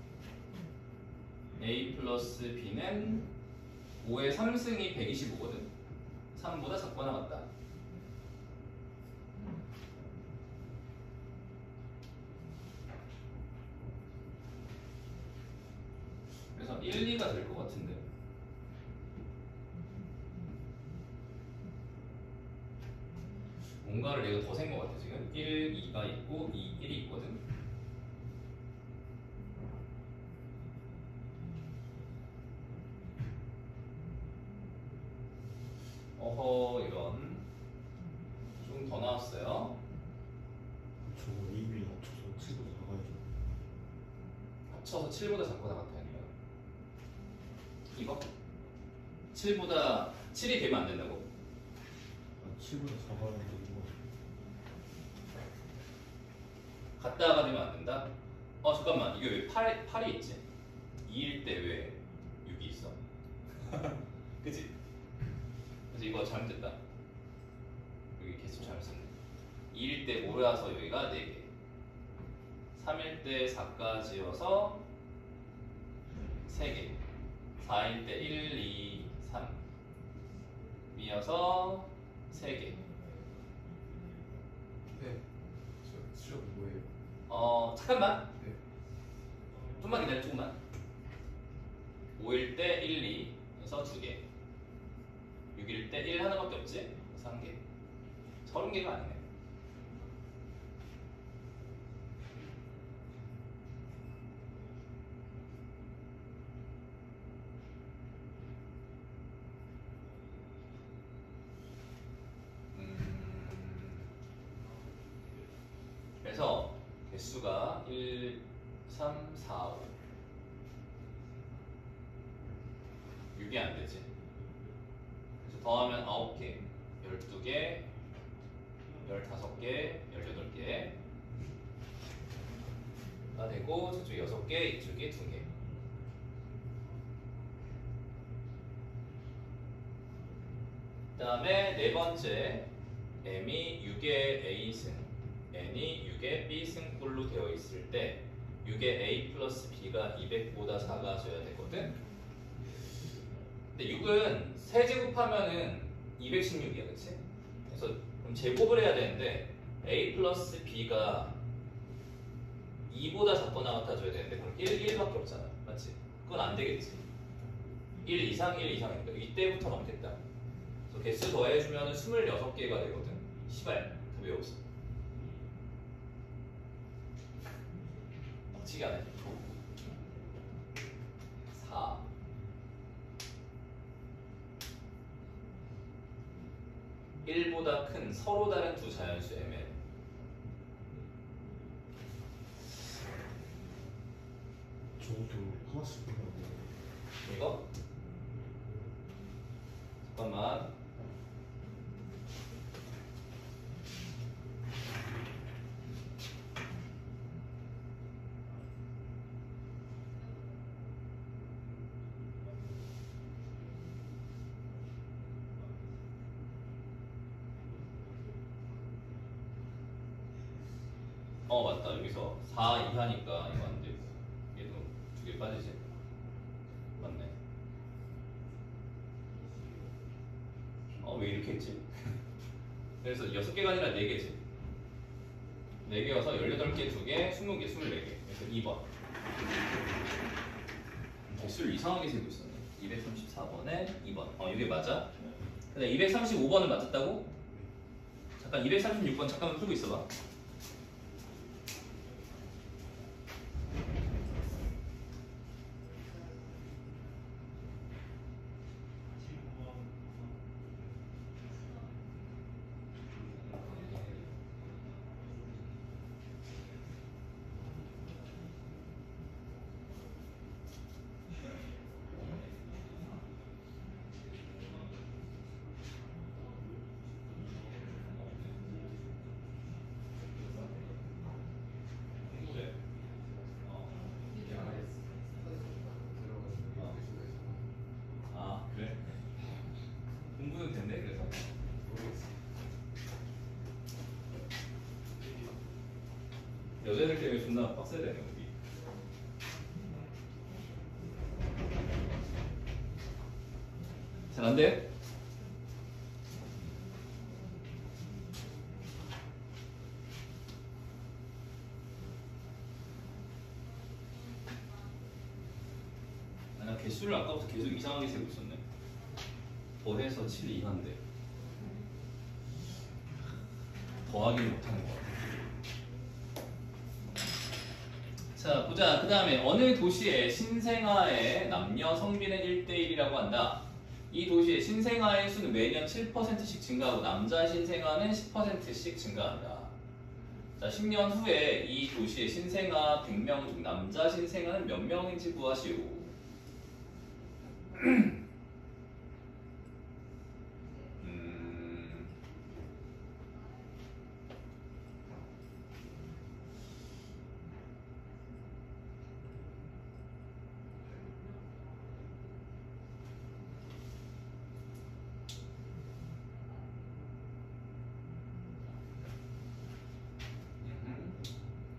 a 플러스 b는 5의 3승이 125거든. 3보다 작거나 같다. 그래서 1, 2가 될 것 같은데. 뭔가를 내가 더 센 것 같아 지금. 1, 2가 있고 2, 1이 있거든. 어허, 이런. 좀 더 나왔어요. 저거 이미 합쳐서 7보다 작아야죠. 합쳐서 7보다 작거나 같다니까. 이거? 7보다 7이 되면 안 된다고? 아, 7보다 작아야 되는 거. 같다가 되면 안 된다? 잠깐만, 이게 왜 8이 있지? 2일 때 왜 6이 있어? 그치? 그래서 이거 잘못됐다. 여기 개수 잘못 썼네. 2일 때 5라서 여기가 4개, 3일 때 4까지여서 3개, 4일 때 1, 2, 3 이어서 3개. 네. 저 수업 뭐예요? 잠깐만. 네. 좀만 기다려, 조금만. 5일 때 1, 2에서 2개, 6일 때 1 하나밖에 없지? 3개. 30개가 아니네. 그래서 개수가 1, 3, 4, 5 6이 안 되지. 그래서 더하면 9개, 12개, 15개, 18개가 되고, 저쪽에 6개, 이쪽에 2개. 그 다음에 네 번째, m이 6의 a승, n이 6의 b승꼴로 되어 있을 때 6의 a 플러스 b가 200보다 작아져야 되거든. 근데 6은 세제곱하면은 216이야, 그치? 그래서 그럼 제곱을 해야 되는데 a 플러스 b가 2보다 작거나 같아져야 되는데 그럼 1밖에 없잖아, 맞지? 그건 안 되겠지. 1 이상이니까 이때부터 하면 됐다. 그래서 개수 더해주면 26개가 되거든. 시발, 다 외웠어. 빡치게 안 해. 4 1보다 큰 서로 다른 두 자연수 mn. 저것도 하나씩 해야 돼. 이거? 잠깐만. 맞다. 여기서 4 이하니까 이거 안 되고 얘도 2개 빠지지. 맞네. 왜 이렇게 했지? 그래서 6개가 아니라 4개지. 4개여서 18개, 2개, 20개, 24개. 그래서 2번. 개수를 이상하게 세고 있었네. 234번에 2번. 이게 맞아? 근데 235번은 맞았다고? 잠깐 236번 잠깐만 풀고 있어봐. 그래? 공부는 됐네 그래서. 여자들 때문에 존나 빡세야 되네 우리. 잘 안 돼? 나 개수를 아까부터 계속 이상하게 세고 있었네. 더해서 7 이하인데 더하기를 못하는 거 같아. 자 보자. 그 다음에 어느 도시의 신생아의 남녀 성비는 1대1이라고 한다. 이 도시의 신생아의 수는 매년 7%씩 증가하고 남자 신생아는 10%씩 증가한다. 자 10년 후에 이 도시의 신생아 100명 중 남자 신생아는 몇 명인지 구하시오.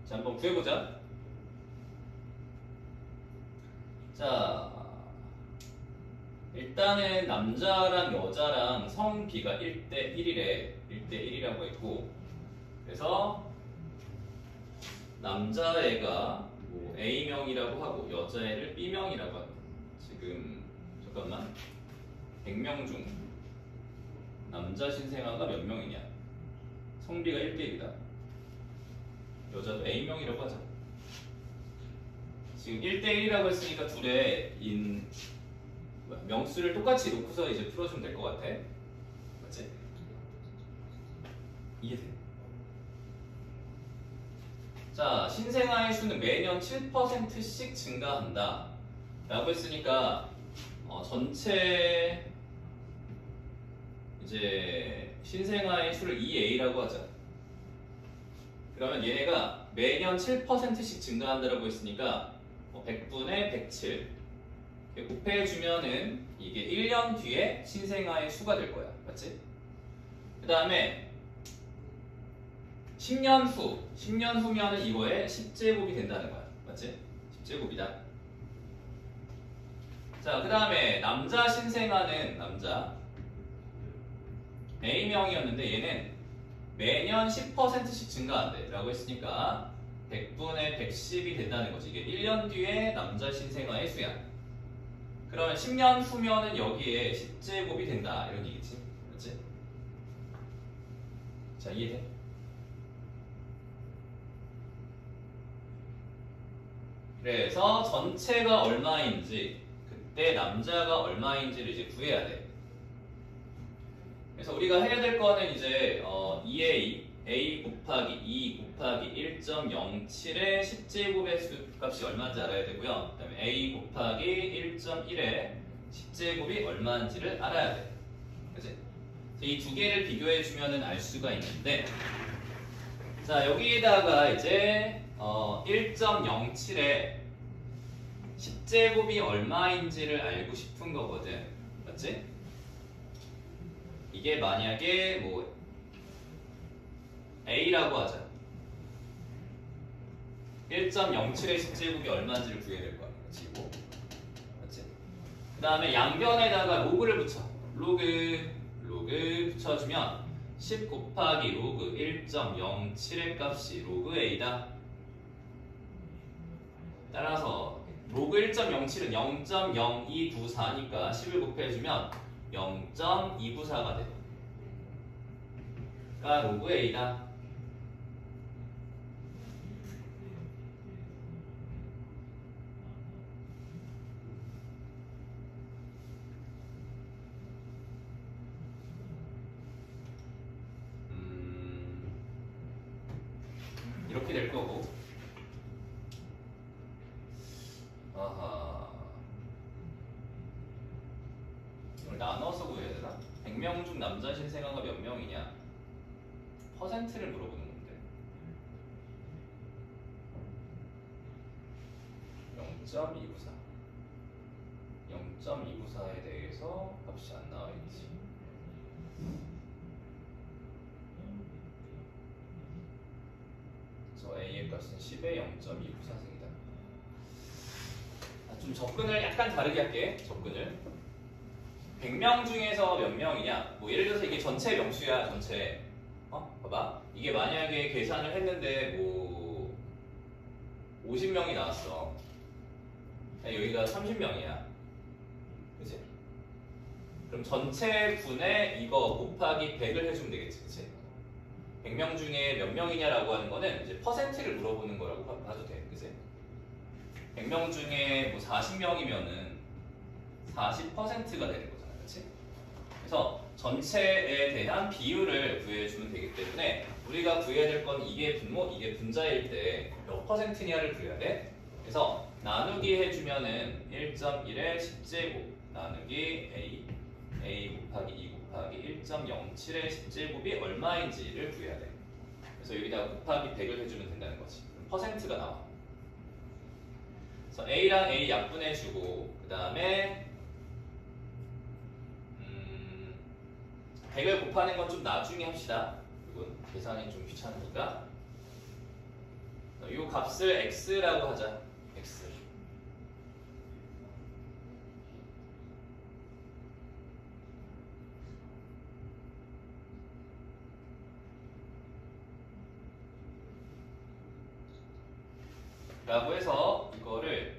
자, 한번 구해보자. 자, 일단은 남자랑 여자랑 성비가 1대1이래. 1대1이라고 했고, 그래서 남자애가 뭐 A명이라고 하고 여자애를 B명이라고 하고. 지금 잠깐만 100명 중 남자 신생아가 몇 명이냐? 성비가 1대1이다. 여자도 A명이라고 하자. 지금 1대1이라고 했으니까 둘의 명수를 똑같이 놓고서 이제 풀어주면 될 것 같아. 맞지? 이해돼? 자, 신생아의 수는 매년 7%씩 증가한다 라고 했으니까 전체 이제 신생아의 수를 2A라고 하자. 그러면 얘네가 매년 7%씩 증가한다라고 했으니까 100분의 107 곱해주면은 이게 1년 뒤에 신생아의 수가 될 거야. 맞지? 그 다음에 10년 후면은 이거에 10제곱이 된다는 거야. 맞지? 10제곱이다. 자, 그 다음에 남자 신생아는 남자 A명이었는데 얘는 매년 10%씩 증가한대 라고 했으니까 100분의 110이 된다는 거지. 이게 1년 뒤에 남자 신생아의 수야. 그러면 10년 후면은 여기에 10제곱이 된다 이런 얘기지. 그렇지? 자, 이해돼? 그래서 전체가 얼마인지 그때 남자가 얼마인지를 이제 구해야 돼. 그래서 우리가 해야 될 거는 이제 2A 곱하기 2 곱하기 1.07의 10제곱의 값이 얼마인지 알아야 되고요. 그 다음에 A 곱하기 1.1의 10제곱이 얼마인지를 알아야 돼. 그치? 이 두 개를 비교해 주면은 알 수가 있는데, 자, 여기에다가 이제 1.07의 10제곱이 얼마인지를 알고 싶은 거거든. 맞지? 이게 만약에 뭐 A라고 하자. 1.07의 10제곱이 얼마인지를 구해야 될 거야. 지고. 맞지? 그 다음에 양변에다가 로그를 붙여. 로그 붙여주면 10 곱하기 로그 1.07의 값이 로그 A다. 따라서 로그 1.07은 0.0294니까 10을 곱해주면 0.294가 돼. 그러니까 로그 A다. 이렇게 될 거고. 아하. 이걸 나눠서 구해야 되나? 100명 중 남자 신생아가 몇 명이냐? 퍼센트를 물어보는 건데. 0.294. 0.294에 대해서 값이 안 나와 있지. 그래서 A의 값은 10의 0.294승이다. 좀 접근을 약간 다르게 할게. 접근을 100명 중에서 몇 명이냐? 뭐 예를 들어서 이게 전체 명수야. 전체. 봐봐. 이게 만약에 계산을 했는데 뭐 50명이 나왔어. 여기가 30명이야. 그치? 그럼 전체 분의 이거 곱하기 100을 해주면 되겠지. 그치? 100명 중에 몇 명이냐라고 하는 거는 이제 퍼센트를 물어보는 거라고 봐도 돼. 그치? 100명 중에 뭐 40명이면은 40%가 되는 거잖아. 그치? 그래서 전체에 대한 비율을 구해주면 되기 때문에 우리가 구해야 될 건 이게 분모, 이게 분자일 때 몇 퍼센트냐를 구해야 돼. 그래서 나누기 해주면은 1.1의 10제곱 나누기 A 곱하기 2 곱하기 1.07의 10제곱이 얼마인지를 구해야 돼. 그래서 여기다가 곱하기 100을 해주면 된다는 거지. 그럼 퍼센트가 나와. 그래서 A랑 A 약분해주고 그 다음에 100을 곱하는 건 좀 나중에 합시다. 이건 계산이 좀 귀찮으니까. 이 값을 x라고 하자. x. 라고 해서 이거를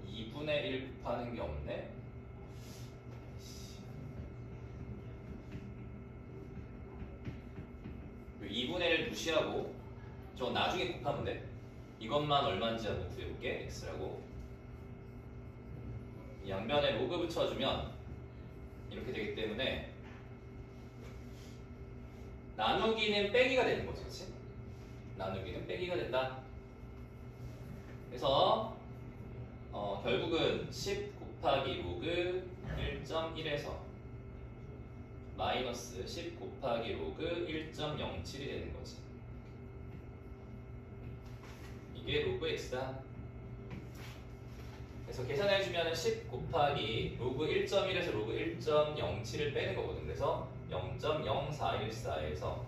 2분의 1 곱하는 게 없네. 2분의 1 무시하고 저 나중에 곱하면 돼. 이것만 얼마인지 한번 구해볼게. x라고. 양변에 로그 붙여주면 이렇게 되기 때문에 나누기는 빼기가 되는 거지. 그치? 나누기는 빼기가 된다. 그래서 결국은 10 곱하기 로그 1.1에서 마이너스 10 곱하기 로그 1.07이 되는 거지. 이게 로그 x다. 그래서 계산해주면 10 곱하기 로그 1.1에서 로그 1.07을 빼는 거거든. 그래서 0.0414에서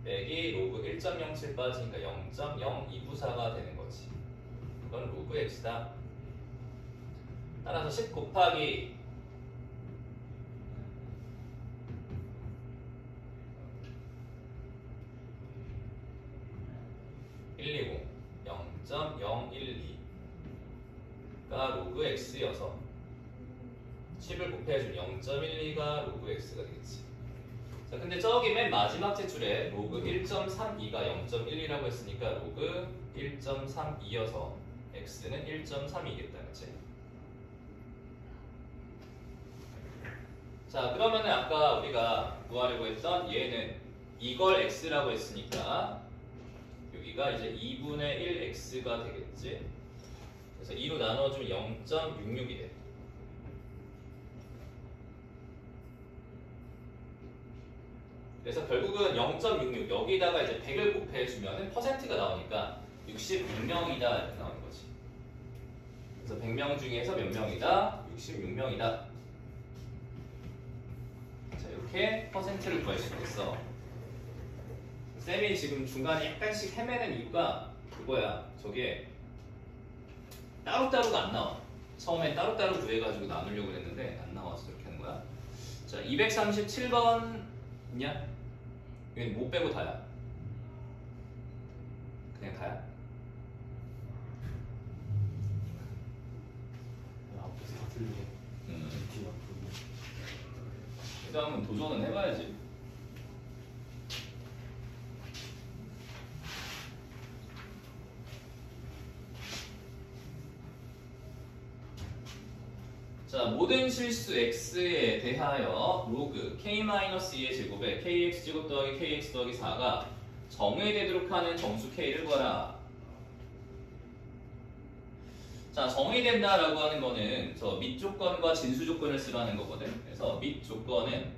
빼기 로그 1.07 빠지니까 0.0294가 되는 거지. 이건 로그 x다. 따라서 10 곱하기 120 0.012가 로그 x여서 10을 곱해주면 0.12가 로그 x가 되겠지. 자, 근데 저기 맨 마지막 제출에 로그 1.32가 0.12라고 했으니까 로그 1.32여서 x는 1.3이겠다. 그치? 자, 그러면은 아까 우리가 구하려고 했던 얘는 이걸 x라고 했으니까 여기가 이제 2분의 1x가 되겠지. 그래서 2로 나눠주면 0.66이 돼. 그래서 결국은 0.66 여기다가 이제 100을 곱해주면 퍼센트가 나오니까 66명이다 이렇게 나오는 거지. 그래서 100명 중에서 몇 명이다? 66명이다. 자, 이렇게 퍼센트를 구할 수 있어. 쌤이 지금 중간에 약간씩 헤매는 이유가 그거야. 저게 따로따로가 안 나와. 처음엔 따로따로 구해가지고 나누려고 했는데 안 나와서 이렇게 하는 거야. 자, 237번이냐? 여기 못 빼고 다야. 그냥 다야. 앞에서 다 들려. 뒤가 보이네. 일단 한번 도전은 해봐야지. 자, 모든 실수 x에 대하여 로그 k-2의 제곱에 kx 제곱 더하기 kx 더하기 4가 정의되도록 하는 정수 k를 구하라. 자, 정의된다라고 하는 거는 저 밑 조건과 진수 조건을 쓰라는 거거든. 그래서 밑 조건은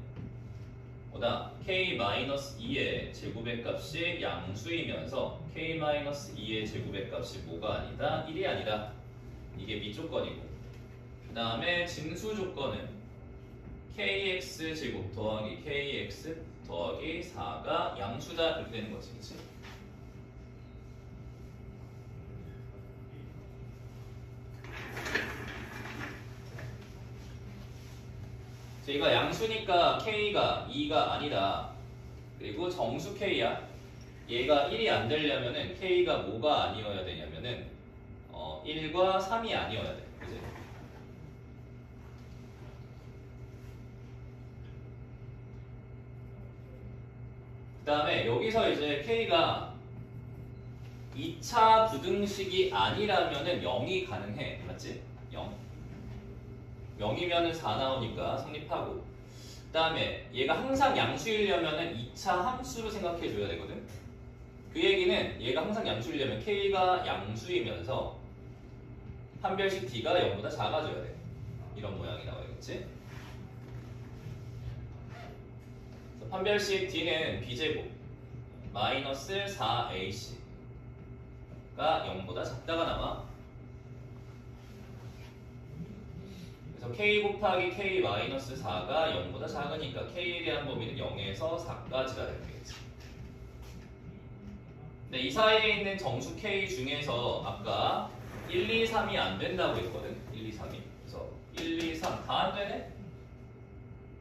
뭐다? k-2의 제곱의 값이 양수이면서 k-2의 제곱의 값이 뭐가 아니다? 1이 아니다. 이게 밑 조건이고, 그 다음에 진수 조건은 kx 제곱 더하기 kx 더하기 4가 양수다 이렇게 되는 거지, 그치? 얘가 양수니까 k가 2가 아니다. 그리고 정수 k야. 얘가 1이 안 되려면은 k가 뭐가 아니어야 되냐면은 1과 3이 아니어야 돼. 그치? 그 다음에 여기서 이제 k가 2차 부등식이 아니라면은 0이 가능해. 맞지? 0. 0이면은 4 나오니까 성립하고, 그 다음에 얘가 항상 양수이려면은 2차 함수로 생각해 줘야 되거든. 그 얘기는 얘가 항상 양수이려면 k가 양수이면서 판별식 d가 0보다 작아져야 돼. 이런 모양이 나와야겠지. 그래서 판별식 d는 b제곱 마이너스 4ac가 0보다 작다가 나와. 그래서 k 곱하기 k 마이너스 4가 0보다 작으니까 k에 대한 범위는 0에서 4까지가 되겠지. 근데 이 사이에 있는 정수 k 중에서 아까 1, 2, 3이 안 된다고 했거든. 1, 2, 3이. 그래서 1, 2, 3 다 안 되네?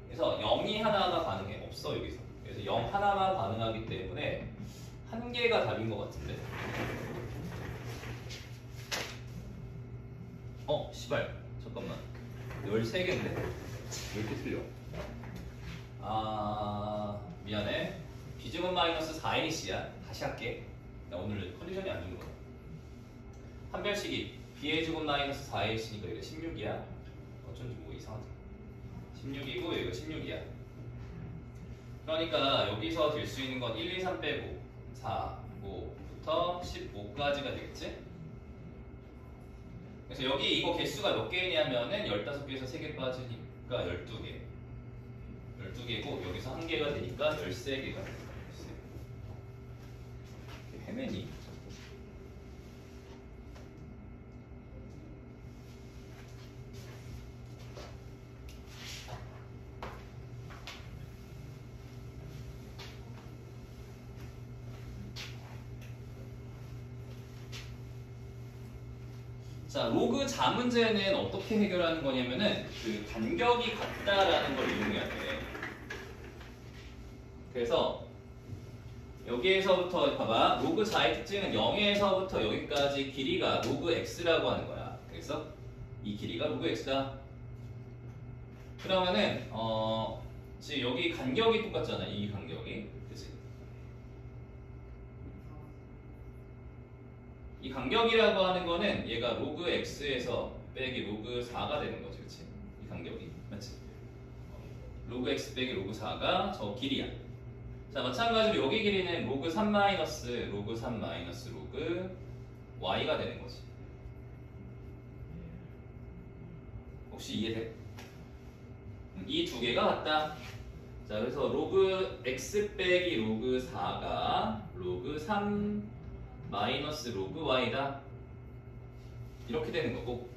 그래서 0이 하나가 가능해. 없어 여기서. 그래서 0 하나만 가능하기 때문에 한 개가 답인 것 같은데. 시발. 잠깐만. 13개인데? 왜 이렇게 틀려? 미안해. b제곱 마이너스 4ac야. 다시 할게. 나 오늘 컨디션이 안 좋은 거야. 판별식이 b의 제곱 마이너스 4ac니까 이거 16이야. 어쩐지 뭐 이상하다. 16이고 이거 16이야. 그러니까 여기서 될 수 있는 건 1, 2, 3 빼고 4, 5부터 15까지가 되겠지? 그래서 여기 이거 개수가 몇 개냐면은 15개에서 3개 빠지니까 12개. 12개고 여기서 1개가 되니까 13개가 됩니다. 헤매니? 자, 로그 자문제는 어떻게 해결하는 거냐면은 그 간격이 같다라는 걸 이용해야 돼. 그래서 여기에서부터 봐봐. 로그 자의 특징은 0에서부터 여기까지 길이가 로그 x라고 하는 거야. 그래서 이 길이가 로그 x다. 그러면은 지금 여기 간격이 똑같잖아. 이 간격이. 그치? 이 간격이라고 하는 거는 얘가 로그 x에서 빼기 로그 4가 되는 거지. 그치? 이 간격이. 맞지? 로그 x 빼기 로그 4가 저 길이야. 자, 마찬가지로 여기 길이는 로그 3 마이너스 로그 3 마이너스 로그 y가 되는 거지. 혹시 이해돼? 이 두 개가 같다. 자, 그래서 로그 x 빼기 로그 4가 로그 3 마이너스 로그 y다. 이렇게 되는 거고,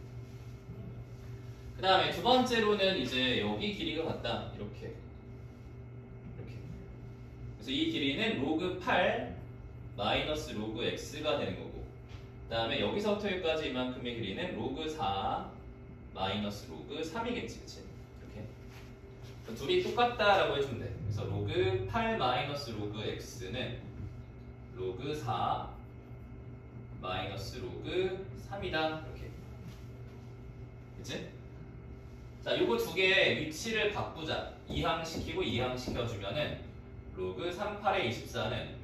그 다음에 두 번째로는 이제 여기 길이가 같다. 이렇게. 그래서 이 길이는 로그 8 마이너스 로그 x가 되는 거고, 그 다음에 여기서부터 여기까지 이만큼의 길이는 로그 4 마이너스 로그 3이겠지, 그치? 이렇게. 그래서 둘이 똑같다라고 해주면 돼. 그래서 로그 8 마이너스 로그 x는 로그 4 마이너스 로그 3이다. 이렇게. 그치? 자, 요거 두 개의 위치를 바꾸자. 이항시키고 이항시켜주면은 로그 38의 24는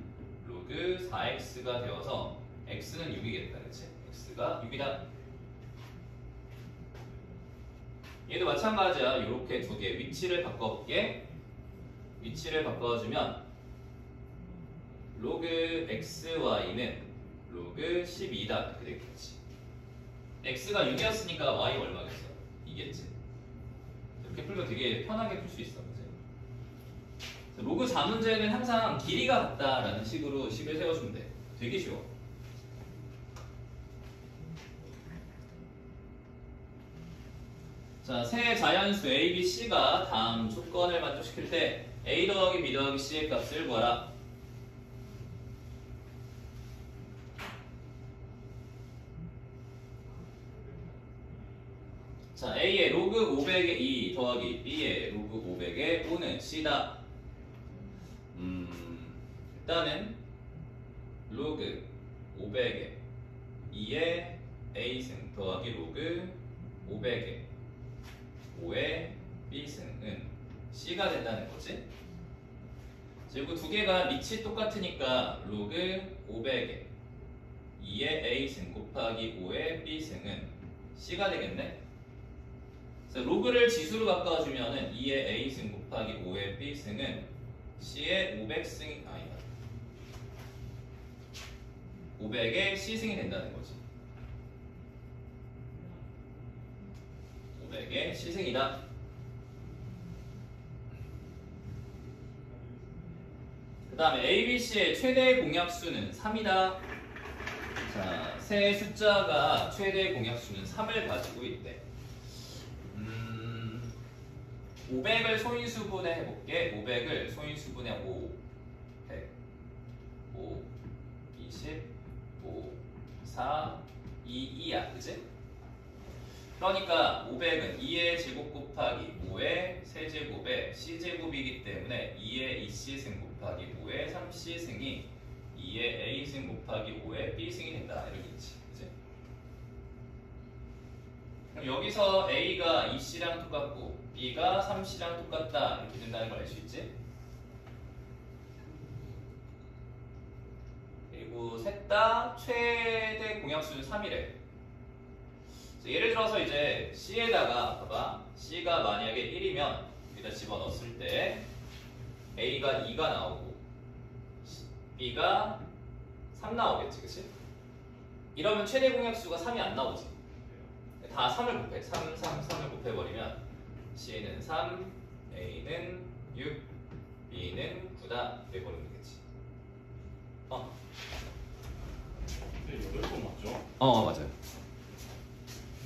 로그 4x가 되어서 x는 6이겠다. 그치? x가 6이다. 얘도 마찬가지야. 요렇게 두 개 위치를 바꿔볼게. 위치를 바꿔주면 로그 xy는 로그 12다. 이렇게 되겠지. x가 6이었으니까 y 얼마겠어? 2겠지. 이렇게 풀면 되게 편하게 풀 수 있어. 그치? 로그 4 문제는 항상 길이가 같다라는 식으로 식을 세워주면 돼. 되게 쉬워. 자, 세 자연수 a, b, c가 다음 조건을 만족시킬 때 a 더하기 b 더하기 c의 값을 구하라. 자, a의 로그 500의 2 더하기 b의 로그 500의 5는 c다. 일단은 로그 500의 2의 a승 더하기 로그 500의 5의 b승은 c가 된다는 거지. 그리고 두 개가 밑이 똑같으니까 로그 500의 2의 a승 곱하기 5의 b승은 c가 되겠네. 그래서 로그를 지수로 바꿔주면은 2의 a승 곱하기 5의 b승은 c의 500승이 아니다. 500의 c승이 된다는 거지. 500의 c승이다. 그 다음에 ABC의 최대 공약수는 3이다. 자, 세 숫자가 최대 공약수는 3을 가지고 있대. 500을 소인수분해 해볼게. 500을 소인수분해 5, 100, 5, 20, 5, 4, 2, 2야. 그치? 그러니까 500은 2의 제곱 곱하기 5의 세제곱의 c제곱이기 때문에 2의 2c승 곱하기 5의 3c승이 2의 a승 곱하기 5의 b승이 된다. 이러겠지. 그치? 그럼 여기서 a가 2c랑 똑같고 b가 3c랑 똑같다. 이렇게 된다는 걸 알 수 있지? 그리고 셋 다 최대 공약수는 3이래. 예를 들어서 이제 C에다가 봐봐. C가 만약에 1이면 여기다 집어넣었을 때 A가 2가 나오고 B가 3 나오겠지, 그치? 이러면 최대 공약수가 3이 안 나오지. 다 3을 곱해. 3을 곱해버리면 C는 3, A는 6, B는 9다. 이렇게 버리면 되겠지. 네, 8번 맞죠? 맞아요.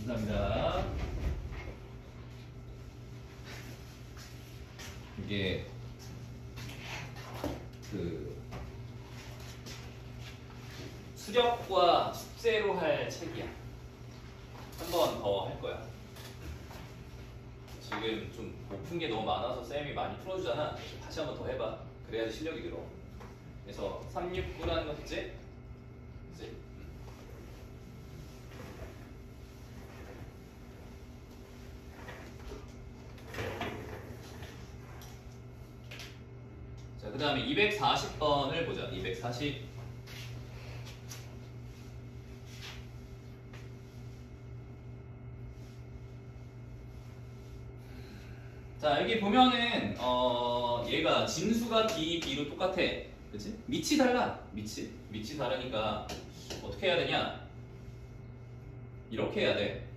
감사합니다. 이게 그 수력과 숙제로 할 책이야. 한 번 더 할 거야. 지금 좀 못 푼 게 너무 많아서 쌤이 많이 풀어주잖아. 다시 한 번 더 해봐. 그래야지 실력이 늘어. 그래서 369라는 거 됐지? 됐지? 자, 그 다음에 240번을 보자. 240. 자, 여기 보면은 얘가 진수가 B, B로 똑같아. 그치? 밑이 달라. 밑이 다르니까 어떻게 해야 되냐? 이렇게 해야 돼.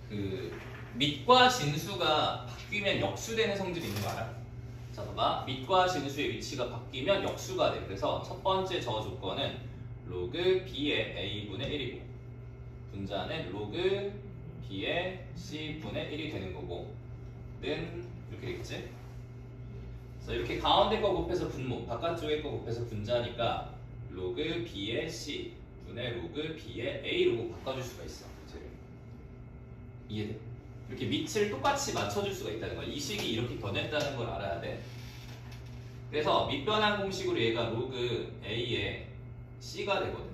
그 밑과 진수가 바뀌면 역수되는 성질이 있는 거 알아? 자, 봐봐. 밑과 진수의 위치가 바뀌면 역수가 돼. 그래서 첫 번째 저 조건은 로그 B의 A분의 1이고 분자는 로그 B의 C분의 1이 되는 거고 는 이렇게 되겠지? 그래서 이렇게 가운데 거 곱해서 분모, 바깥쪽에 거 곱해서 분자니까 로그 b의 c 분의 로그 b의 a로 바꿔줄 수가 있어. 쟤를. 이해돼? 이렇게 밑을 똑같이 맞춰줄 수가 있다는 거야. 이 식이 이렇게 변했다는 걸 알아야 돼. 그래서 밑변환 공식으로 얘가 로그 a의 c가 되거든.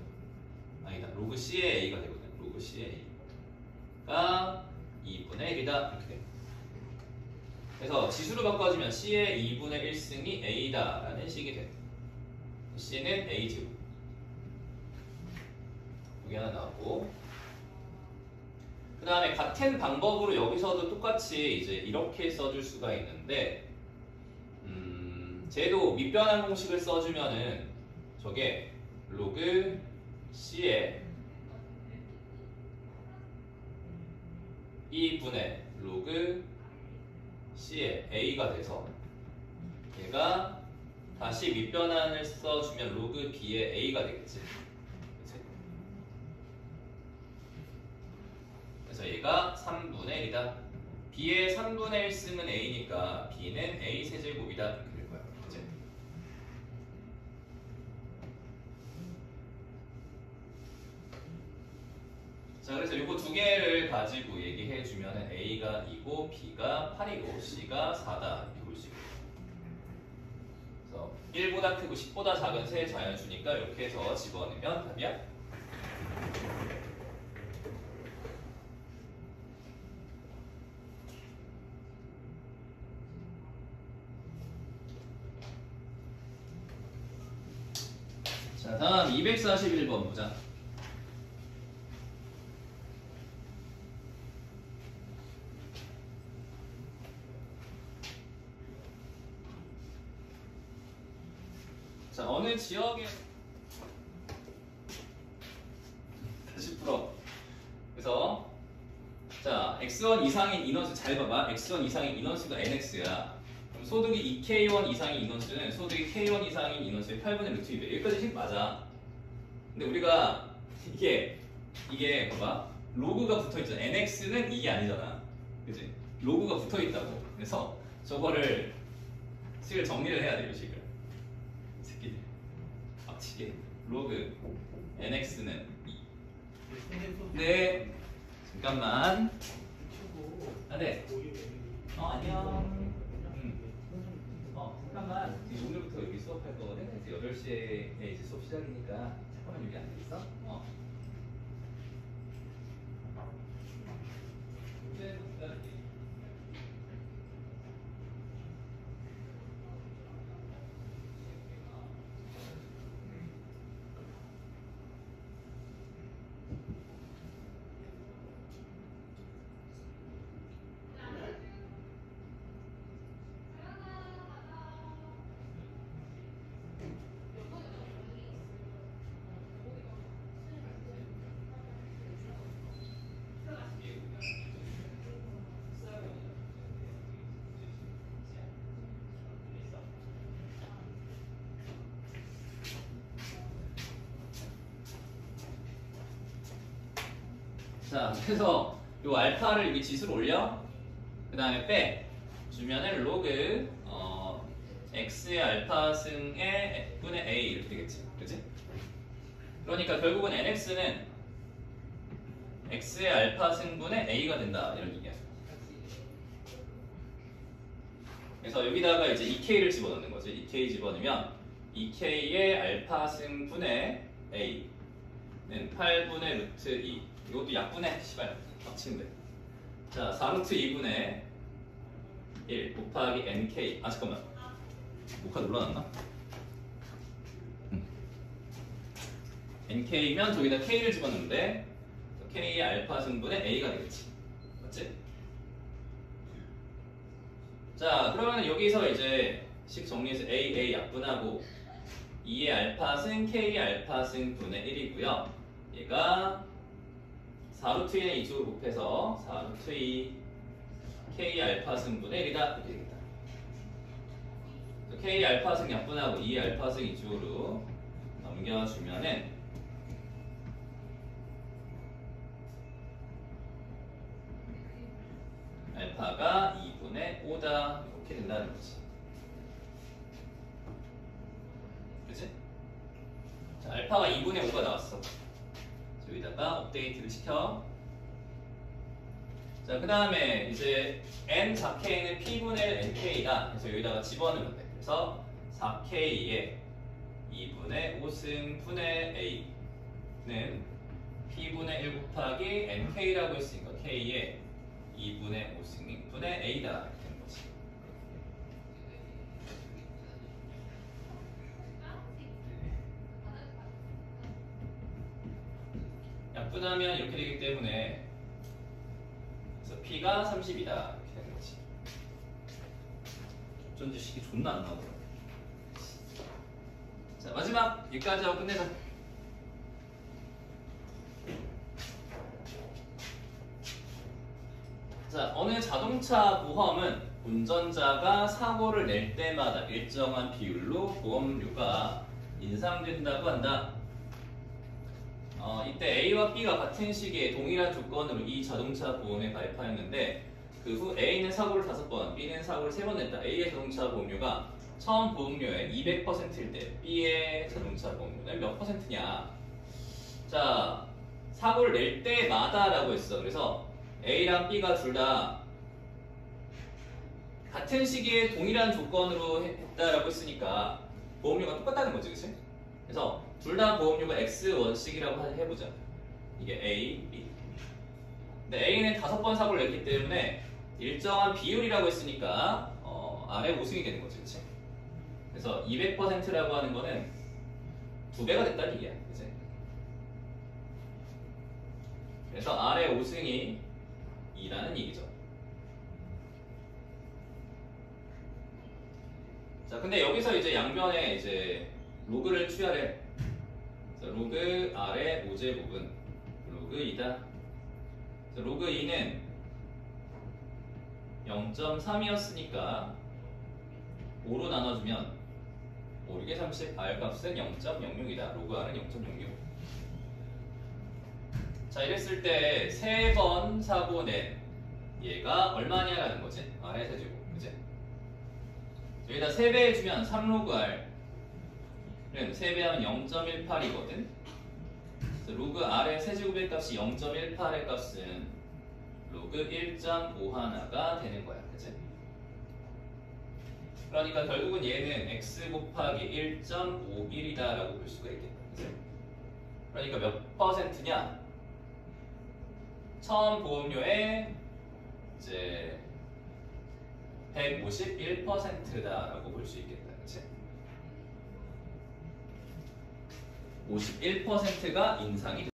아니다, 로그 c의 a가 되거든. 로그 c의 a가 2분의 1이다 이렇게 돼. 그래서 지수로 바꿔주면 c의 2분의 1승이 a다 라는 식이 돼. c는 a제곱. 여기 하나 나왔고, 그 다음에 같은 방법으로 여기서도 똑같이 이제 이렇게 써줄 수가 있는데, 쟤도 밑변환 공식을 써주면은 저게 로그 c의 2분의 로그 c의 a가 돼서 얘가 다시 밑변환을 써주면 로그 b의 a가 되겠지. 그치? 그래서 얘가 3분의 1이다. b의 3분의 1승은 a니까 b는 a 세제곱이다 이렇게 될 거야. 그치? 자, 그래서 요거 두 개를 가지고 얘기해 주면은 a가 2고 b가 8이고 c가 4다 이렇게 볼 수 있고. 그래서 1보다 크고 10보다 작은 세 자연수니까 이렇게 해서 집어넣으면 답이야. 자, 다음 241번 보자. 자, 어느 지역에 다시 풀어. 그래서 자, x1 이상인 인원수 잘 봐봐. x1 이상인 인원수가 nx야. 그럼 소득이 2k1 이상인 인원수는 소득이 k1 이상인 인원수의 8분의 루트 2배. 여기까지 식 맞아. 근데 우리가 이게 봐봐. 로그가 붙어 있잖아. nx는 이게 아니잖아. 그지? 로그가 붙어 있다고. 그래서 저거를 식을 정리를 해야 돼, 이 식을. 새끼들. 앞치기. 로그 nx는 2. 네. 잠깐만. 아, 네. 안녕. 잠깐만. 오늘부터 여기 수업할 거거든. 이제 8시에 이제 수업 시작이니까 잠깐만 여기 앉아 있어. 자, 그래서 요 알파를 여기 지수로 올려. 그 다음에 빼 주면은 로그 x의 알파 승의 f분의 a 이렇게 되겠지. 그치? 그러니까 결국은 nx는 x의 알파 승분의 a가 된다 이런 얘기야. 그래서 여기다가 이제 2k를 집어넣는 거지. 2k 집어넣으면 2k의 알파 승분의 a는 8분의 루트 2. 이것도 약분해. 시발 빡치는데. 자, 4루트 2분의 1 곱하기 nk. 아, 잠깐만. 녹화 눌러놨나? nk면 저기다 k를 집어넣는데 k의 알파 승분의 a가 되겠지. 맞지? 자, 그러면 여기서 이제 식 정리해서 a 약분하고 2의 알파 승 k의 알파 승분의 1이고요. 얘가 4루트 2는 이쪽으로 곱해서 4루트 2 k 알파 승분의 1이다 이렇게 되겠다. k 알파 승 약분하고 2 알파 승 이쪽으로 넘겨주면은 알파가 2분의 5다 이렇게 된다는 거지. 알파가 2분의 5가 나왔어. 여기다가 업데이트를 시켜. 자, 그 다음에 이제 n 4k는 p분의 nk다. 그래서 여기다가 집어넣으면 돼. 그래서 4k에 2분의 5승분의 a는 p분의 1 곱하기 nk라고 했으니까 k에 2분의 5승분의 a다. 이렇게 되는 거지. 약분하면 이렇게 되기 때문에 그래서 p가 30이다. 이렇게 되는 거지. 어쩐지 식이 존나 안 나오더라. 자, 마지막 여기까지 하고 끝내자. 자, 어느 자동차 보험은 운전자가 사고를 낼 때마다 일정한 비율로 보험료가 인상된다고 한다. 이때 A와 B가 같은 시기에 동일한 조건으로 이 자동차 보험에 가입하였는데 그 후 A는 사고를 5번, B는 사고를 3번 냈다. A의 자동차 보험료가 처음 보험료의 200%일 때 B의 자동차 보험료는 몇 %냐? 자, 사고를 낼 때마다라고 했어. 그래서 A랑 B가 둘 다 같은 시기에 동일한 조건으로 했다라고 했으니까 보험료가 똑같다는 거지, 그치? 그래서 둘 다 보험료가 X1씩이라고 해보자. 이게 A, B. 근데 A는 5번 사고를 냈기 때문에 일정한 비율이라고 했으니까 아래 5승이 되는 거지, 그치? 그래서 200%라고 하는 거는 2배가 됐다는 얘기야, 그치? 그래서 아래 5승이 2라는 얘기죠. 자, 근데 여기서 이제 양변에 이제 로그를 취하래. 자, 로그 아래 5제곱은 로그 2다. 자, 로그 2는 0.3이었으니까 5로 나눠주면 5, 6에 30, R 값은 0.06이다. 로그 R은 0.06. 자, 이랬을 때 3번 사고 낸 얘가 얼마냐라는 거지. R의 세제곱, 그치? 여기다 3배 해주면 3로그 R은 3배하면 0.18이거든. 로그 R의 세제곱의 값이 0.18의 값은 로그 1.51가 되는 거야, 그치? 그러니까 결국은 얘는 x 곱하기 1.51이다 라고 볼 수가 있겠다, 그치? 그러니까 몇 %냐? 처음 보험료의 이제 151%다 라고 볼 수 있겠다, 그치? 51%가 인상이